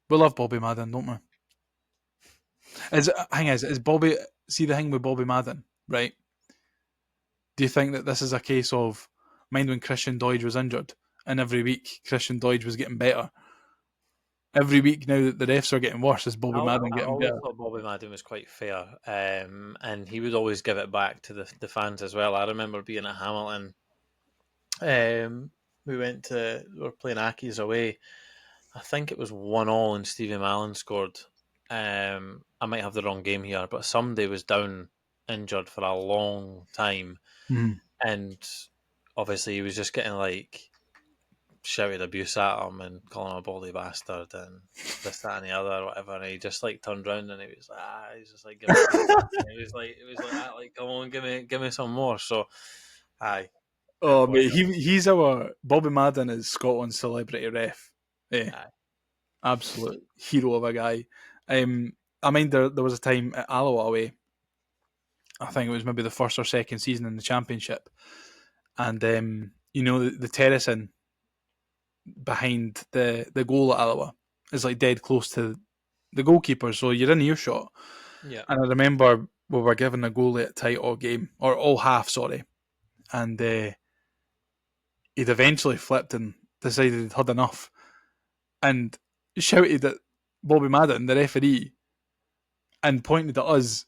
we love Bobby Madden, don't we? Is Bobby? See the thing with Bobby Madden, right? Do you think that this is a case of mind when Christian Doidge was injured, and every week Christian Doidge was getting better? Every week now that the refs are getting worse, is Bobby Madden getting better? I thought Bobby Madden was quite fair, and he would always give it back to the fans as well. I remember being at Hamilton. We were playing Accies away. I think it was 1-1 and Stevie Mallon scored. I might have the wrong game here, but somebody was down injured for a long time, and obviously he was just getting like shouted abuse at him and calling him a baldy bastard and this, that, and the other, or whatever. And he just like turned around and he was like, he's just like, it was like that, like, come on, give me some more. So, aye. Oh, mate, he's our Bobby Madden is Scotland's celebrity ref. Yeah, absolute hero of a guy. I mean, there was a time at Alloa away, I think it was maybe the first or second season in the Championship, and the terracing behind the goal at Alloa is like dead close to the goalkeeper, so you're in earshot. Yeah. And I remember we were given a goalie at tight all game, or all half, sorry, and he'd eventually flipped and decided he'd had enough, and shouted at Bobby Madden, the referee, and pointed at us,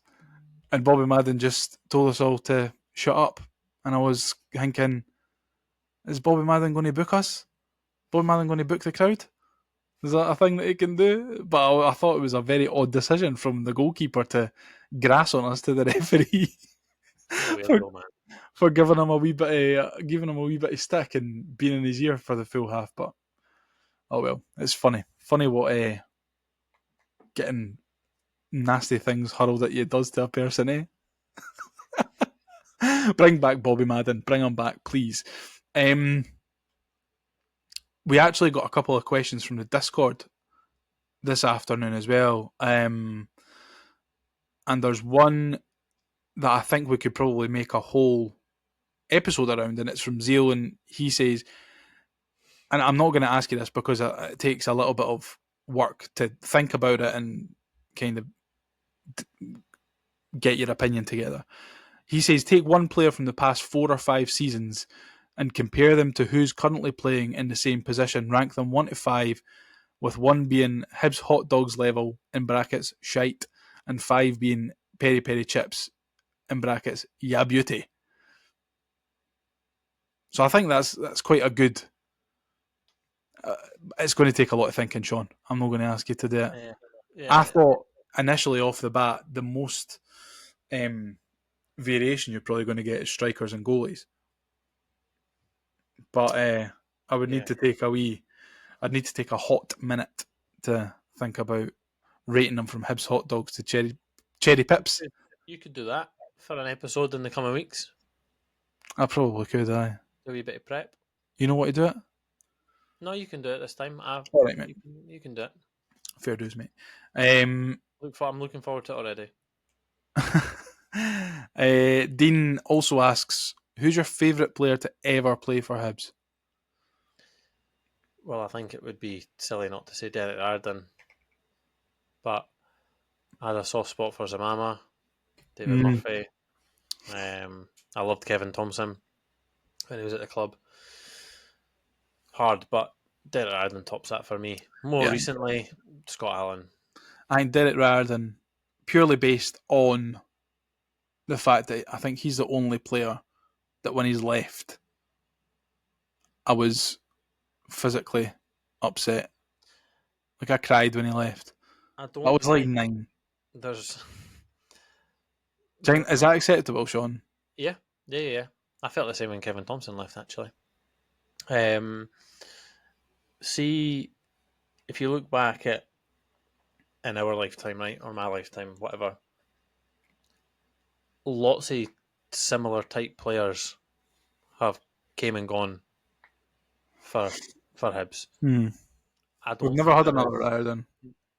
and Bobby Madden just told us all to shut up. And I was thinking, is Bobby Madden going to book us? Bobby Madden going to book the crowd? Is that a thing that he can do? But I thought it was a very odd decision from the goalkeeper to grass on us to the referee for, for giving him a wee bit of stick and being in his ear for the full half. But oh well, it's funny what getting nasty things hurled at you does to a person, eh? Bring back Bobby Madden. Bring him back, please. We actually got a couple of questions from the Discord this afternoon as well. And there's one that I think we could probably make a whole episode around, and it's from Zeal, and he says, and I'm not going to ask you this because it takes a little bit of work to think about it and kind of get your opinion together. He says, take one player from the past 4 or 5 seasons and compare them to who's currently playing in the same position. Rank them 1 to 5, with 1 being Hibs hot dogs level, in brackets, shite, and 5 being peri peri chips, in brackets, yeah beauty. So I think that's quite a good... it's going to take a lot of thinking, Shaun. I'm not going to ask you to do it. Yeah. I thought initially off the bat, the most variation you're probably going to get is strikers and goalies. But I would need to take I'd need to take a hot minute to think about rating them from Hibs hot dogs to cherry pips. You could do that for an episode in the coming weeks. I probably could, aye. Do a wee bit of prep. You know what to do it? No, you can do it this time. All right, mate. You can do it. Fair dues, mate. I'm looking forward to it already. Dean also asks, who's your favourite player to ever play for Hibs? Well, I think it would be silly not to say Derek Arden, but I had a soft spot for Zamama, David Murphy. I loved Kevin Thompson when he was at the club. Hard, but Derek Arden tops that for me. More recently, Scott Allen. I think Derek Riordan, purely based on the fact that I think he's the only player that when he's left, I was physically upset. Like I cried when he left. I was like 9. There's... Is that acceptable, Shaun? Yeah. I felt the same when Kevin Thompson left, actually. See, if you look back at in our lifetime, right, or my lifetime, whatever, lots of similar type players have came and gone for Hibs. We've never had another Riordan.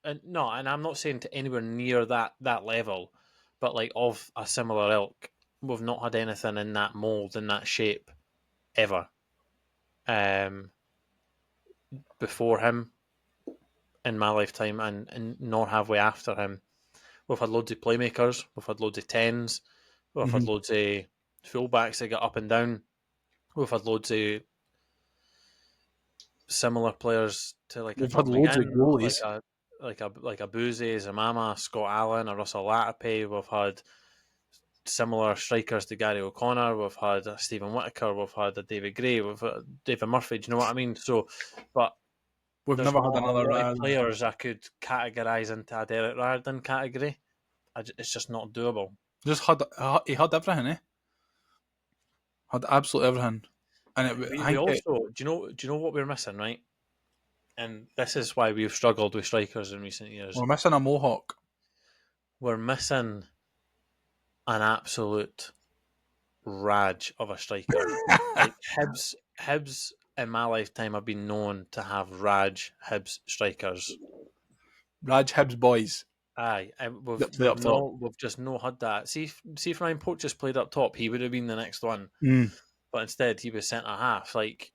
And I'm not saying to anywhere near that level, but like of a similar ilk, we've not had anything in that mould, in that shape, ever. Before him, in my lifetime, and nor have we after him. We've had loads of playmakers, we've had loads of 10s, we've had loads of fullbacks that get up and down, we've had loads of similar players to like we've had loads of goalies, like a Boozy, Zamama, Scott Allen, a Russell Latape. We've had similar strikers to Gary O'Connor. We've had a Stephen Whittaker. We've had a David Gray. We've had David Murphy. Do you know what I mean? So, but we've never had another players I could categorise into a Derek Riordan category. It's just not doable. He had everything, eh? Had absolutely everything. And we also, do you know what we're missing, right? And this is why we've struggled with strikers in recent years. We're missing a mohawk. We're missing an absolute raj of a striker. Like Hibs in my lifetime have been known to have Raj Hibs strikers. Raj Hibs boys. Aye, and that play up top. we've just no had that. See if Ryan Pope just played up top, he would have been the next one. But instead, he was centre half. Like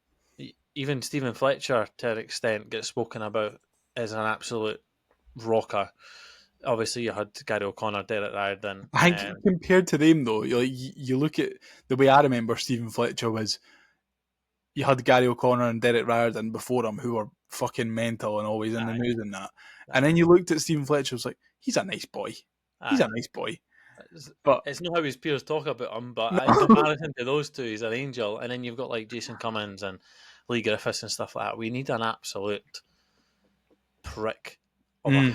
even Stephen Fletcher, to an extent, gets spoken about as an absolute rocker. Obviously, you had Gary O'Connor, Derek Riordan. I think compared to them, though, you look at the way I remember Stephen Fletcher was. You had Gary O'Connor and Derek Riordan before him, who were fucking mental and always in the news and that. And then you looked at Stephen Fletcher, was like, he's a nice boy. He's a nice boy. But it's not how his peers talk about him, but in comparison to those two, he's an angel. And then you've got like Jason Cummins and Lee Griffiths and stuff like that. We need an absolute prick of a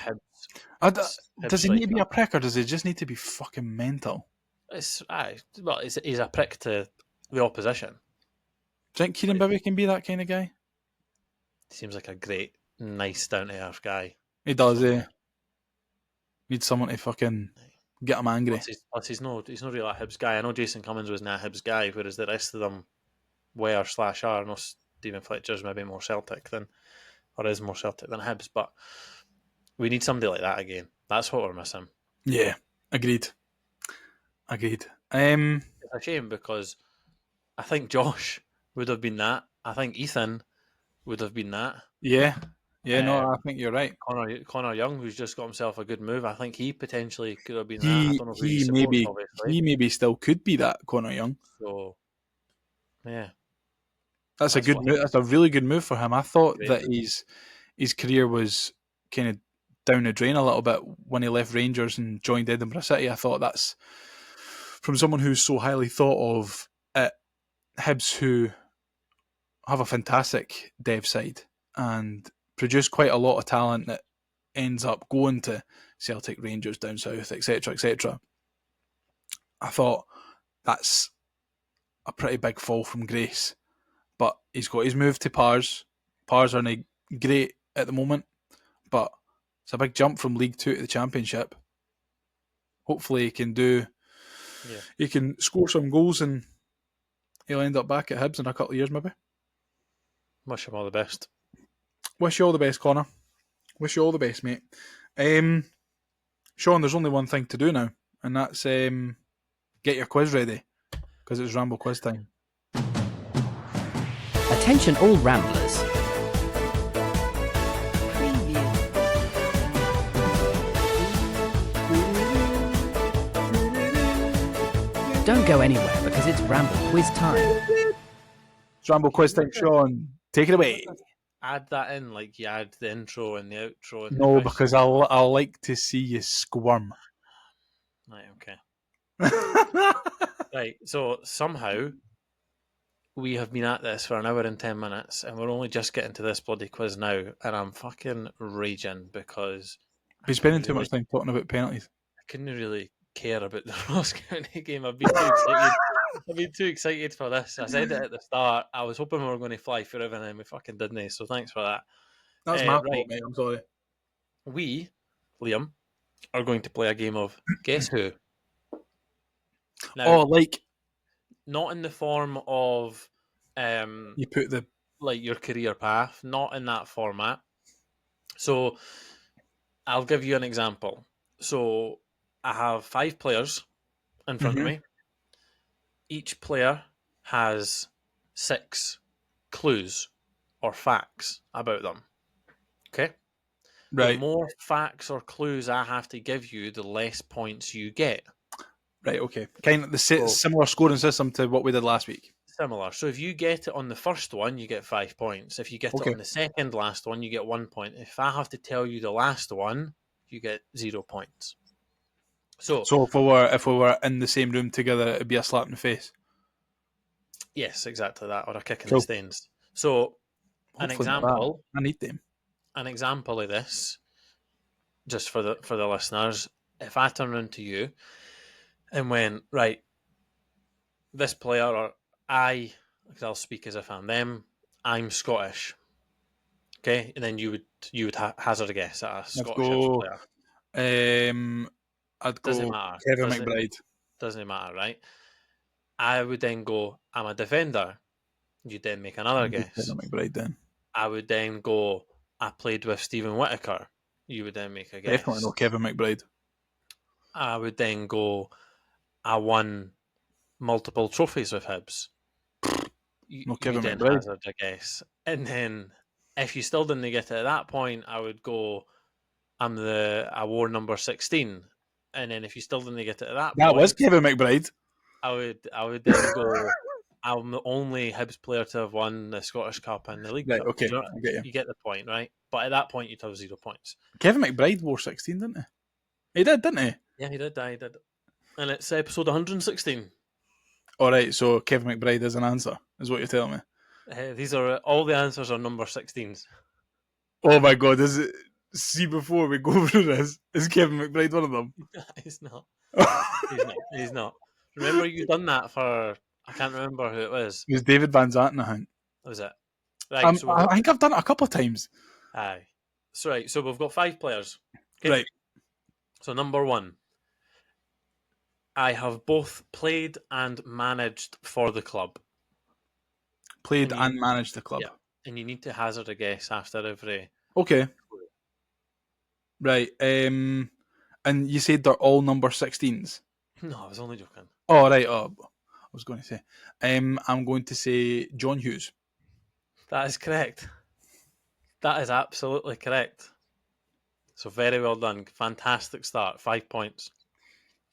Hibs. Does he need to be a prick, or does he just need to be fucking mental? He's a prick to the opposition. Do you think Kieran Bibby can be that kind of guy? Seems like a great, nice, down-to-earth guy. He does, eh? Needs someone to fucking get him angry. Plus he's not really a Hibs guy. I know Jason Cummins was not a Hibs guy, whereas the rest of them were/are. I know Stephen Fletcher's maybe more Celtic than, or is more Celtic than Hibs, but we need somebody like that again. That's what we're missing. Yeah, agreed. It's a shame because I think Josh would have been that. I think Ethan would have been that. Yeah, no, I think you're right. Connor Young, who's just got himself a good move, I think he potentially could have been that. I don't know who he maybe still could be that, Connor Young. So, yeah. That's a good move. That's a really good move for him. I thought that his career was kind of down the drain a little bit when he left Rangers and joined Edinburgh City. I thought that's from someone who's so highly thought of at Hibs, who have a fantastic dev side and produce quite a lot of talent that ends up going to Celtic, Rangers, down south, etc., etc. I thought that's a pretty big fall from grace. But he's got his move to Pars. Pars aren't great at the moment, but it's a big jump from League 2 to the Championship. Hopefully he can he can score some goals and he'll end up back at Hibs in a couple of years maybe. Wish him all the best. Wish you all the best, Connor. Wish you all the best, mate. Shaun, there's only one thing to do now, and that's get your quiz ready, because it's Ramble quiz time. Attention all Ramblers. Don't go anywhere because it's Ramble quiz time. It's Ramble quiz time, Shaun. Take it away. Add that in like you add the intro and the outro. And no, because I'll like to see you squirm. Right, okay. Right, so somehow we have been at this for an hour and 10 minutes and we're only just getting to this bloody quiz now, and I'm fucking raging because We're spending too much time talking about penalties. I couldn't really care about the Ross County game. I've been too excited. I've been too excited for this. I said it at the start. I was hoping we were going to fly through everything and we fucking didn't, so thanks for that. That's my fault, mate. I'm sorry. We, Liam, are going to play a game of Guess Who. Now, not in the form of you put the your career path, not in that format. So I'll give you an example. So I have 5 players in front of me. Each player has 6 clues or facts about them. Okay? Right. The more facts or clues I have to give you, the less points you get. Right, okay. Kind of the similar scoring system to what we did last week. Similar. So if you get it on the first one, you get 5 points. If you get it on the second last one, you get 1 point. If I have to tell you the last one, you get 0 points. So if we were in the same room together, it'd be a slap in the face. Yes, exactly that, or a kick in the stains. So an example. I need them. An example of this, just for the listeners, if I turn around to you and went, right, this player, or because I'll speak as if I'm them, I'm Scottish. Okay, and then you would hazard a guess at a Scottish player. I'd go Kevin McBride. Doesn't matter, right? I would then go, I'm a defender. You'd then make another guess. Kevin McBride then. I would then go, I played with Stephen Whittaker. you would then make a guess. Definitely not Kevin McBride. I would then go, I won multiple trophies with Hibs. No You Kevin then McBride. hazard a guess. And then if you still didn't get it at that point, I would go, I wore number 16. And then if you still didn't get it at that That point, was Kevin McBride. I would then go, I'm the only Hibs player to have won the Scottish Cup and the League Right, Cup. okay, You, I get you. you get the point, right? But at that point, you'd have 0 points. Kevin McBride wore 16, didn't he? He did, didn't he? Yeah, he did. He did. And it's episode 116. All right, so Kevin McBride is an answer, is what you're telling me. These are all the answers are number 16s. Oh my God, is it? See, before we go through this, is Kevin McBride one of them? He's not. He's not. Remember, you done that for, I can't remember who it was. It was David Van Zanten, I think. Was it? Right. So I think I've done it a couple of times. aye. So right. So we've got 5 players. Okay? Right. So number 1, I have both played and managed for the club. Played and managed the club. Yeah. And you need to hazard a guess after every. Okay. Right. And you said they're all number 16s? No, I was only joking. Oh, right. Oh, I was going to say. I'm going to say John Hughes. That is correct. That is absolutely correct. So very well done. Fantastic start. 5 points.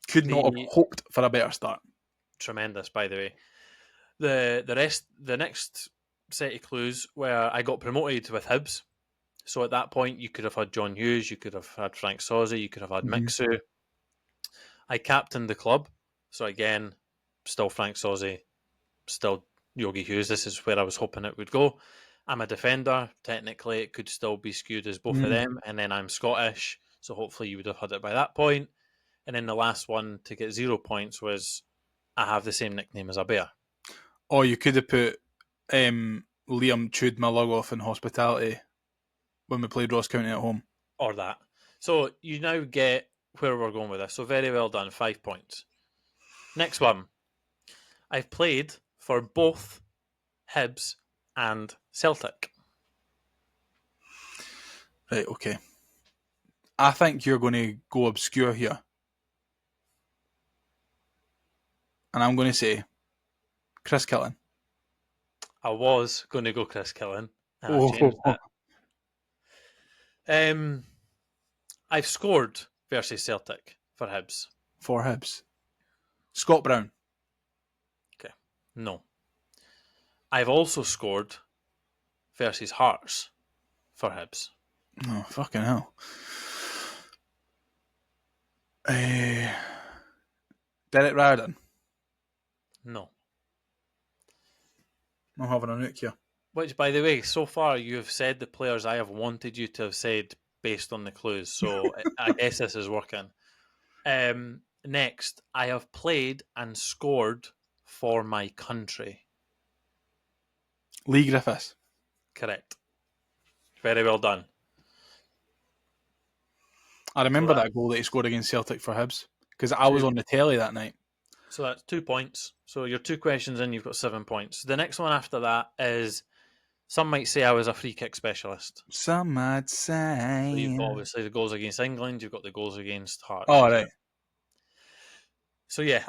Could not have hoped for a better start. Tremendous, by the way. The next set of clues where I got promoted with Hibs. So at that point, you could have had John Hughes, you could have had Frank Sawsey, you could have had Mixu. I captained the club. So again, still Frank Sawsey, still Yogi Hughes. This is where I was hoping it would go. I'm a defender. Technically, it could still be skewed as both of them. And then I'm Scottish. So hopefully you would have had it by that point. And then the last one to get 0 points was I have the same nickname as a bear. Or you could have put Liam chewed my lug off in hospitality when we played Ross County at home. Or that. So you now get where we're going with this. So very well done. 5 points. Next one. I've played for both Hibs and Celtic. Right, okay. I think you're going to go obscure here. And I'm going to say Chris Killen. I was going to go Chris Killen. And I've changed that. I've scored versus Celtic for Hibs. For Hibs. Scott Brown. Okay. No. I've also scored versus Hearts for Hibs. Oh, fucking hell. Derek Riordan. No. I'm having a nuke here. Which, by the way, so far you've said the players I have wanted you to have said based on the clues. So I guess this is working. Next, I have played and scored for my country. Lee Griffiths. Correct. Very well done. I remember that goal that he scored against Celtic for Hibs because I was on the telly that night. So that's 2 points. So you're 2 questions in, you've got 7 points. The next one after that is, some might say I was a free kick specialist. Some might say. So you've got obviously the goals against England, you've got the goals against Hearts. Oh, right. So yeah,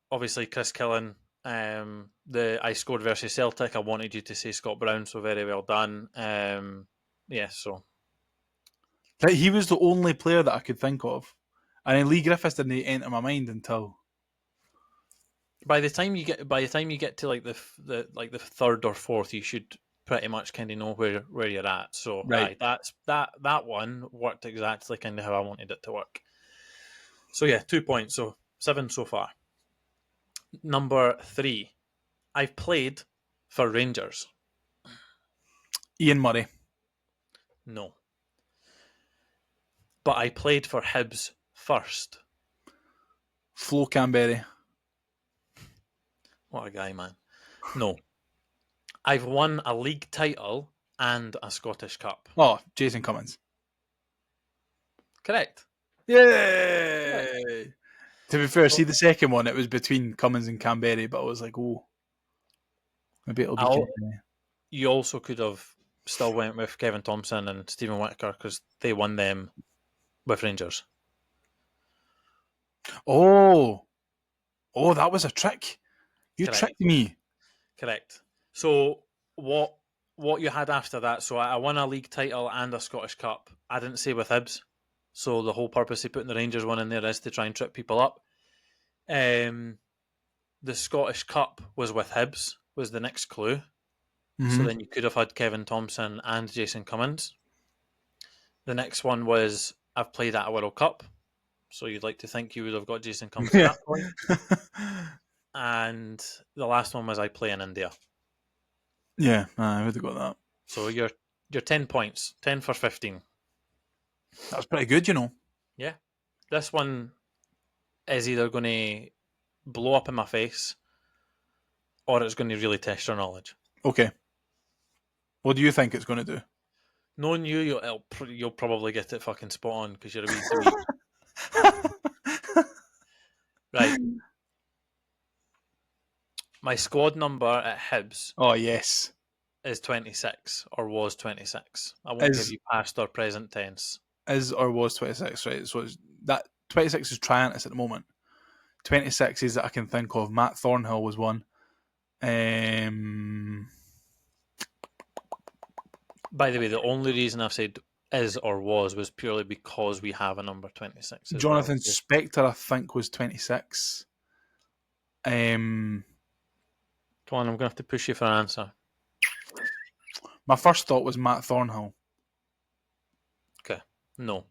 obviously Chris Killen. I scored versus Celtic. I wanted you to say Scott Brown, so very well done. So. He was the only player that I could think of. And then Lee Griffiths didn't enter my mind until... By the time you get to like the third or fourth, you should pretty much kind of know where you're at. So right, that one worked exactly kind of how I wanted it to work. So yeah, 2 points. So 7 so far. Number 3, I've played for Rangers. Ian Murray. No. But I played for Hibs first. Flo Canberry. What a guy, man. No. I've won a league title and a Scottish Cup. Oh, Jason Cummins. Correct. Yay! To be fair, see the second one, it was between Cummins and Canberry, but I was like, oh, maybe it'll be Canberry. You also could have still went with Kevin Thompson and Stephen Whittaker because they won them with Rangers. Oh, that was a trick. You Correct. tricked me. Correct. So what you had after that? So I won a league title and a Scottish Cup. I didn't say with Hibs. So the whole purpose of putting the Rangers one in there is to try and trip people up. The Scottish Cup was with Hibs, was the next clue. So then you could have had Kevin Thompson and Jason Cummins. The next one was I've played at a World Cup. So you'd like to think you would have got Jason Cummins at that point. And the last one was I play in India. Yeah, I would have got that. So you're 10 points, 10 for 15. That's pretty good, you know. Yeah. This one is either going to blow up in my face or it's going to really test your knowledge. Okay. What do you think it's going to do? Knowing you, you'll probably get it fucking spot on because you're a wee dweeb. Right. My squad number at Hibs Oh, yes. is 26 or was 26. I won't give you past or present tense. Is or was 26, right? So that 26 is Triantis at the moment. 26 is that I can think of. Matt Thornhill was one. By the way, the only reason I've said is or was purely because we have a number 26. Jonathan Spector, I think, was 26. Come on, I'm going to have to push you for an answer. My first thought was Matt Thornhill. Okay, no.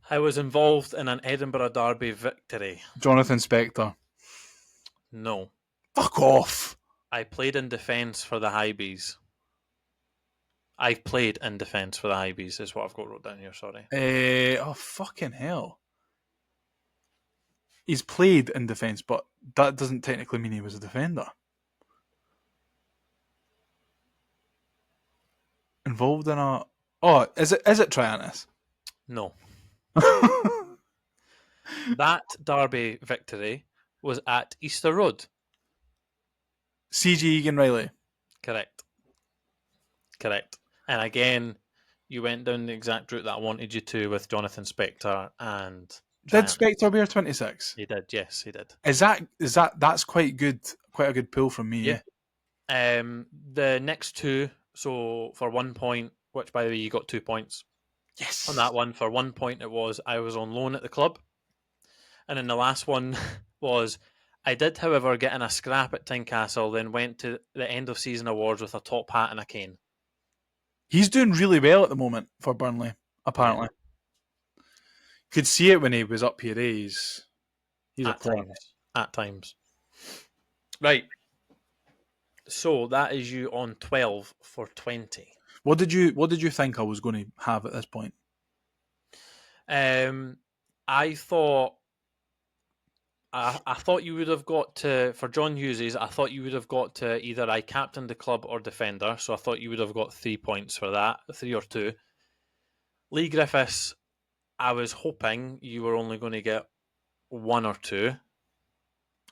I was involved in an Edinburgh Derby victory. Jonathan Spector. No. Fuck off. I played in defence for the Hibs. I've played in defence for the Hibs, is what I've got wrote down here, sorry. Oh, fucking hell. He's played in defence, but that doesn't technically mean he was a defender. Involved in a... Oh, is it Triantis? No. That Derby victory was at Easter Road. CG Egan Riley. Correct. And again, you went down the exact route that I wanted you to with Jonathan Spector and... Did Spector wear 26? He did, yes, he did. That's quite good, quite a good pull from me, yeah. The next two, so for 1 point, which by the way you got 2 points. Yes. On that one, for 1 point I was on loan at the club. And then the last one was I did, however, get in a scrap at Tynecastle, then went to the end of season awards with a top hat and a cane. He's doing really well at the moment for Burnley, apparently. Yeah. Could see it when he was up here. He's at times. Right. So that is you on 12 for 20. What did you think I was going to have at this point? I thought you would have got to, for John Hughes's, I thought you would have got to either I captained the club or defender, so I thought you would have got 3 points for that, 3 or 2. Lee Griffiths, I was hoping you were only going to get 1 or 2.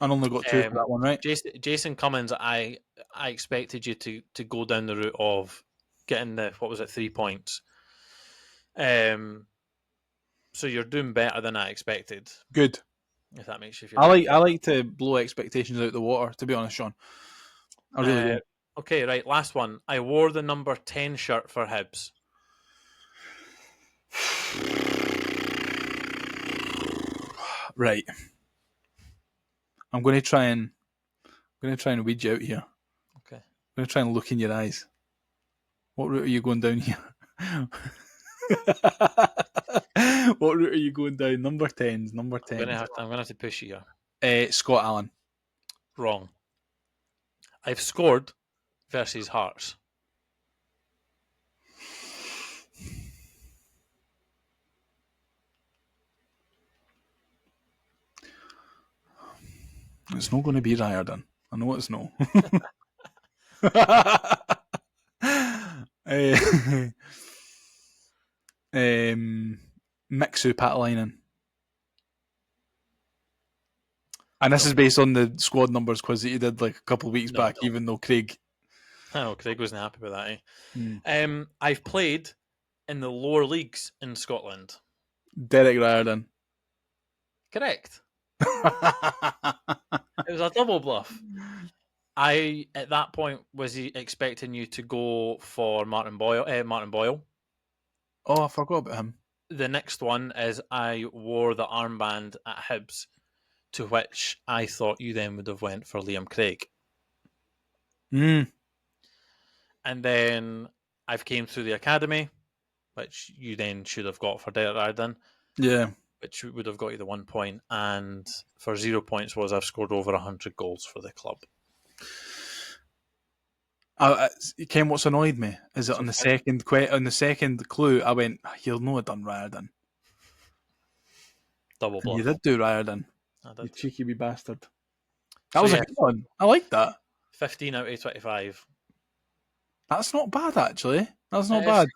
I only got 2 for that one, right? Jason Cummins, I expected you to go down the route of getting 3 points. So you're doing better than I expected. Good. If that makes you feel. I like to blow expectations out the water, to be honest, Shaun. I really do. Okay, right. Last one. I wore the number 10 shirt for Hibs. Right. I'm going to try and weed you out here. Okay. I'm going to try and look in your eyes. What route are you going down here? What route are you going down? Number 10s. I'm gonna have to push you here. Scott Allen. Wrong. I've scored versus Hearts. It's not going to be Riordan. I know it's not. Mixu Patalainen. And this is based on the squad numbers quiz that you did like a couple of weeks back, even though Craig Oh, Craig wasn't happy with that. Hmm. I've played in the lower leagues in Scotland. Derek Riordan. Correct. It was a double bluff. I, at that point, was expecting you to go for Martin Boyle. Oh, I forgot about him. The next one is I wore the armband at Hibs, to which I thought you then would have went for Liam Craig. Mm. And then I've came through the academy, which you then should have got for Derek Riordan, Yeah. which would have got you the 1 point. And for 0 points was I've scored over 100 goals for the club. Ken, what's annoyed me is that So on the Ken- second clue, I went, "You'll know it done Riordan." Double And bluff. you did do Riordan. I You did. cheeky wee bastard. That So was yeah, a good one. I like that. 15 out of 25. That's not bad, actually. That's not It bad.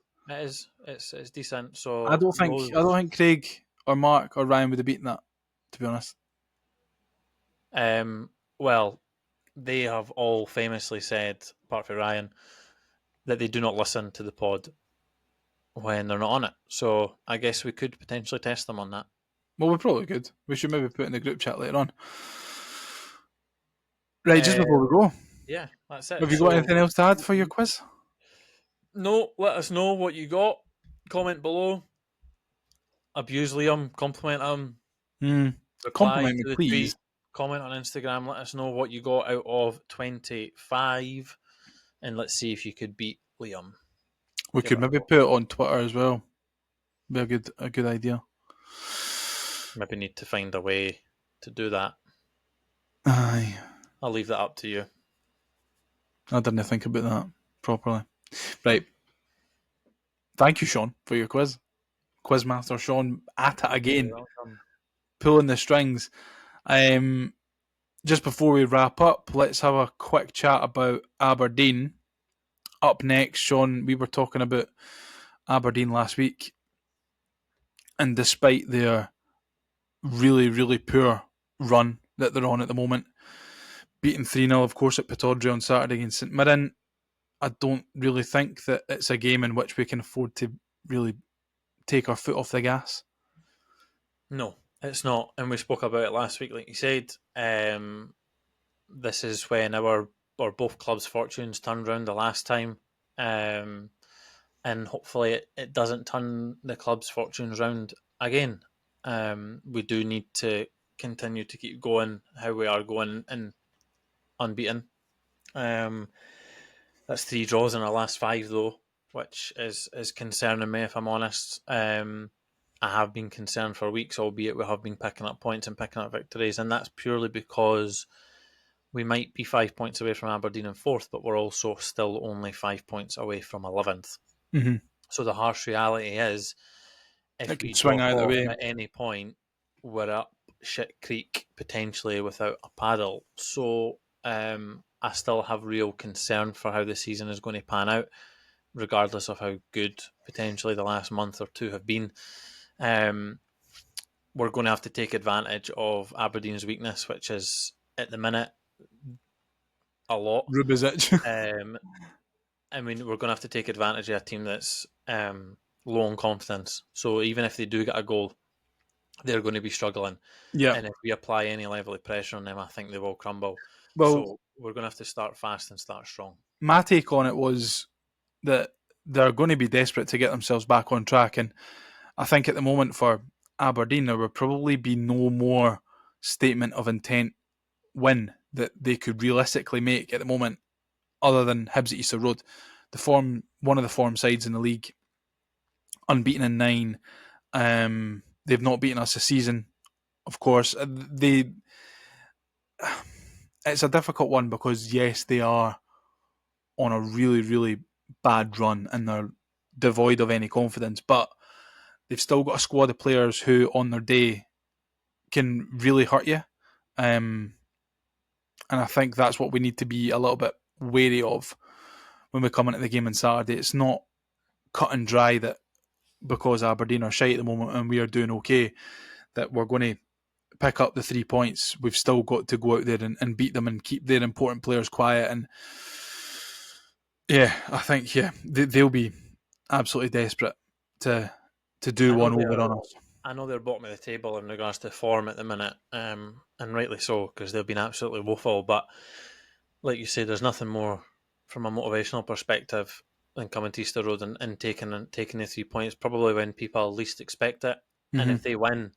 is. It's decent. So I don't think Craig or Mark or Ryan would have beaten that, to be honest. Well, they have all famously said, apart from Ryan, that they do not listen to the pod when they're not on it. So I guess we could potentially test them on that. Well, we probably could. We should maybe put it in the group chat later on. Right, just before we go, Yeah, that's it. have you got anything else to add for your quiz? No, let us know what you got. Comment below. Abuse Liam, compliment him. Reply Compliment me, to the please. tweet. Comment on Instagram. Let us know what you got out of 25. And let's see if you could beat Liam. We Give could it a maybe go. put it on Twitter as well. Be a good idea. Maybe need to find a way to do that. Aye. I'll leave that up to you. I didn't think about that properly. Right. Thank you, Shaun, for your quiz. Quizmaster Shaun at it again, pulling the strings. Just before we wrap up, let's have a quick chat about Aberdeen. Up next, Shaun, we were talking about Aberdeen last week, and despite their really, really poor run that they're on at the moment, beating 3-0, of course, at Pittodrie on Saturday against St Mirren, I don't really think that it's a game in which we can afford to really take our foot off the gas. No, it's not. And we spoke about it last week, like you said. This is when both clubs' fortunes turned around the last time. And hopefully it doesn't turn the club's fortunes round again. We do need to continue to keep going how we are going and unbeaten. That's 3 draws in our last 5 though, which is concerning me if I'm honest. I have been concerned for weeks, albeit we have been picking up points and picking up victories, and that's purely because we might be 5 points away from Aberdeen in 4th, but we're also still only 5 points away from 11th. Mm-hmm. So the harsh reality is, if It we could swing drop either off way. at any point, we're up shit creek potentially without a paddle. So I still have real concern for how the season is going to pan out, regardless of how good potentially the last month or two have been. We're going to have to take advantage of Aberdeen's weakness, which is at the minute a lot. Rubizic. I mean, we're going to have to take advantage of a team that's low on confidence. So even if they do get a goal, they're going to be struggling. Yeah. And if we apply any level of pressure on them, I think they will crumble. Well, so we're going to have to start fast and start strong. My take on it was that they're going to be desperate to get themselves back on track. And I think at the moment for Aberdeen, there will probably be no more statement of intent win that they could realistically make at the moment, other than Hibs at Easter Road. One of the form sides in the league, unbeaten in 9. They've not beaten us this season, of course. It's a difficult one because, yes, they are on a really, really bad run and they're devoid of any confidence, but they've still got a squad of players who, on their day, can really hurt you. And I think that's what we need to be a little bit wary of when we come into the game on Saturday. It's not cut and dry that because Aberdeen are shite at the moment and we are doing okay, that we're going to pick up the 3 points. We've still got to go out there and beat them and keep their important players quiet. And Yeah, I think they'll be absolutely desperate to do I know one over they're on us. I know they're bottom of the table in regards to form at the minute, and rightly so because they've been absolutely woeful. But like you say, there's nothing more from a motivational perspective than coming to Easter Road and taking the 3 points, probably when people least expect it. And Mhm. if they win,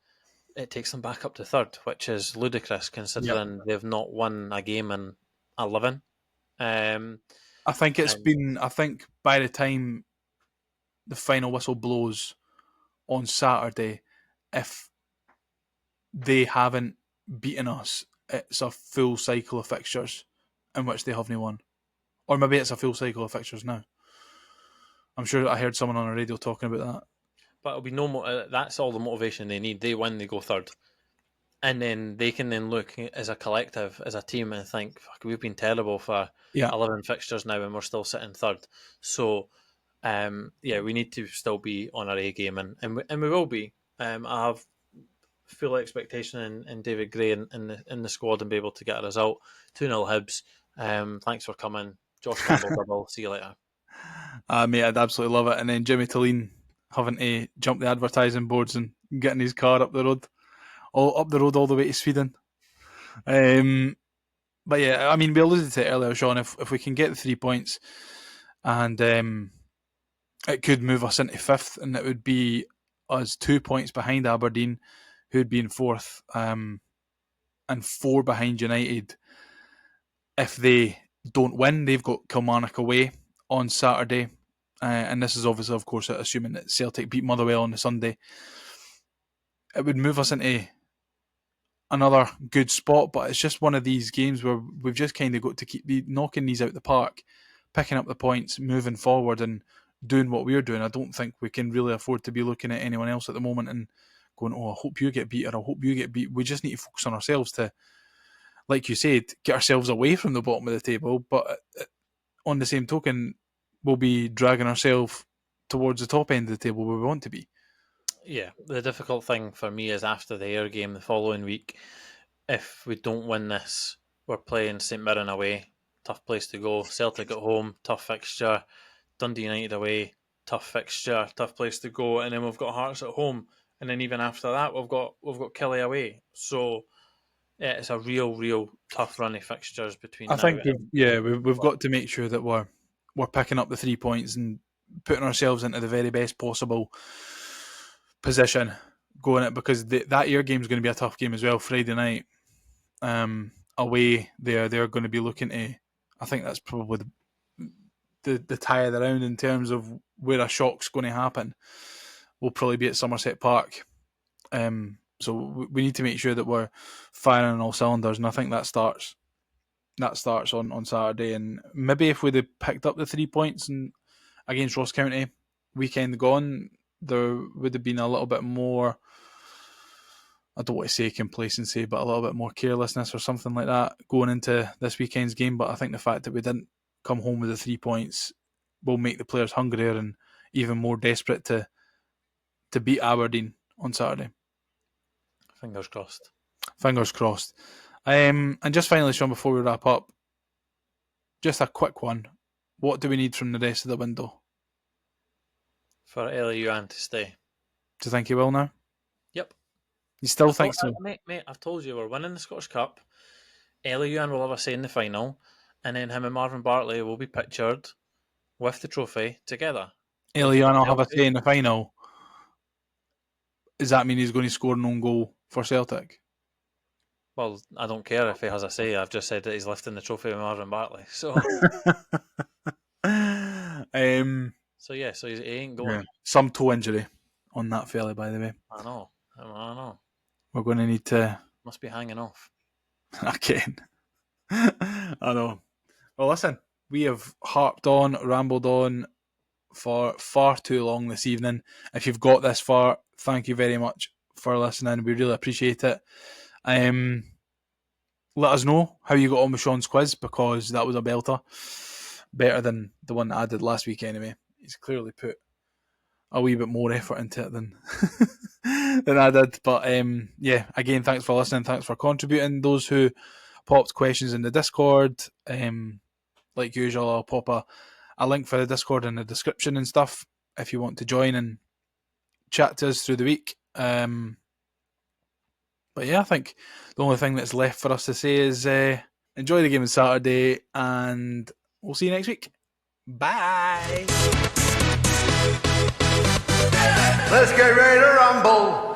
it takes them back up to third, which is ludicrous Yep. considering they've not won a game in 11. Um, I think it's and been. I think by the time the final whistle blows on Saturday, if they haven't beaten us, it's a full cycle of fixtures in which they haven't won. Or maybe it's a full cycle of fixtures now. I'm sure I heard someone on the radio talking about that. but it'll be no more. That's all the motivation they need. They win, they go third, and then they can then look as a collective, as a team, and think, "Fuck, we've been terrible for Yeah. 11 fixtures now, and we're still sitting third." So, yeah, we need to still be on our A game, and we will be. I have full expectation in David Gray in the squad and be able to get a result. 2-0 Hibs. Thanks for coming. Josh Campbell double. See you later. Mate, I'd absolutely love it. And then Jimmy Talleen having to jump the advertising boards and getting his car up the road, all the way to Sweden. But yeah, I mean, we alluded to it earlier, Sean. If we can get the 3 points, and it could move us into fifth, and it would be us 2 points behind Aberdeen, who'd be in fourth, and 4 behind United. If they don't win, they've got Kilmarnock away on Saturday. And this is obviously, of course, assuming that Celtic beat Motherwell on the Sunday. It would move us into another good spot, but it's just one of these games where we've just kind of got to keep knocking these out the park, picking up the points, moving forward, and doing what we're doing. I don't think we can really afford to be looking at anyone else at the moment and going, "Oh, I hope you get beat," or "I hope you get beat." We just need to focus on ourselves to, like you said, get ourselves away from the bottom of the table. But on the same token, we'll be dragging ourselves towards the top end of the table where we want to be. Yeah, the difficult thing for me is after the Ayr game the following week, if we don't win this, we're playing St Mirren away, tough place to go. Celtic at home, tough fixture. Dundee United away, tough fixture, tough place to go. And then we've got Hearts at home, and then even after that, we've got Killie away. So yeah, it's a real tough run of fixtures between I now think and we've got to make sure that we're picking up the 3 points and putting ourselves into the very best possible position going it, because that Ayr game is going to be a tough game as well. Friday night, away they're going to be looking to. I think that's probably the tie of the round in terms of where a shock's going to happen. Will probably be at Somerset Park. So we need to make sure that we're firing on all cylinders, and I think that starts on Saturday. And maybe if we'd have picked up the 3 points and against Ross County weekend gone, there would have been a little bit more, I don't want to say complacency, but a little bit more carelessness or something like that going into this weekend's game. But I think the fact that we didn't come home with the 3 points will make the players hungrier and even more desperate to beat Aberdeen on Saturday. fingers crossed. Fingers crossed. And just finally, Sean, before we wrap up, just a quick one. What do we need from the rest of the window? For LAUN to stay. Do you think he will now? Yep. You still think so? Mate, I've told you we're winning the Scottish Cup. LAUN will have a say in the final, and then him and Marvin Bartley will be pictured with the trophy together. Elian will have a say in the final. Does that mean he's going to score an own goal for Celtic? Well, I don't care if he has a say. I've just said that he's lifting the trophy with Marvin Bartley. So, so he ain't going. Yeah. Some toe injury on that fella, by the way. I know. We're going to need to. Must be hanging off. Again. I know. Well, listen, we have harped on, rambled on for far too long this evening. If you've got this far, thank you very much for listening. We really appreciate it. Let us know how you got on with Shaun's quiz, because that was a belter. Better than the one that I did last week anyway. He's clearly put a wee bit more effort into it than than I did. But yeah, again, thanks for listening. Thanks for contributing. Those who popped questions in the Discord, like usual, I'll pop a a link for the Discord in the description and stuff if you want to join and chat to us through the week. But yeah, I think the only thing that's left for us to say is enjoy the game on Saturday, and we'll see you next week. Bye. Let's get ready to rumble.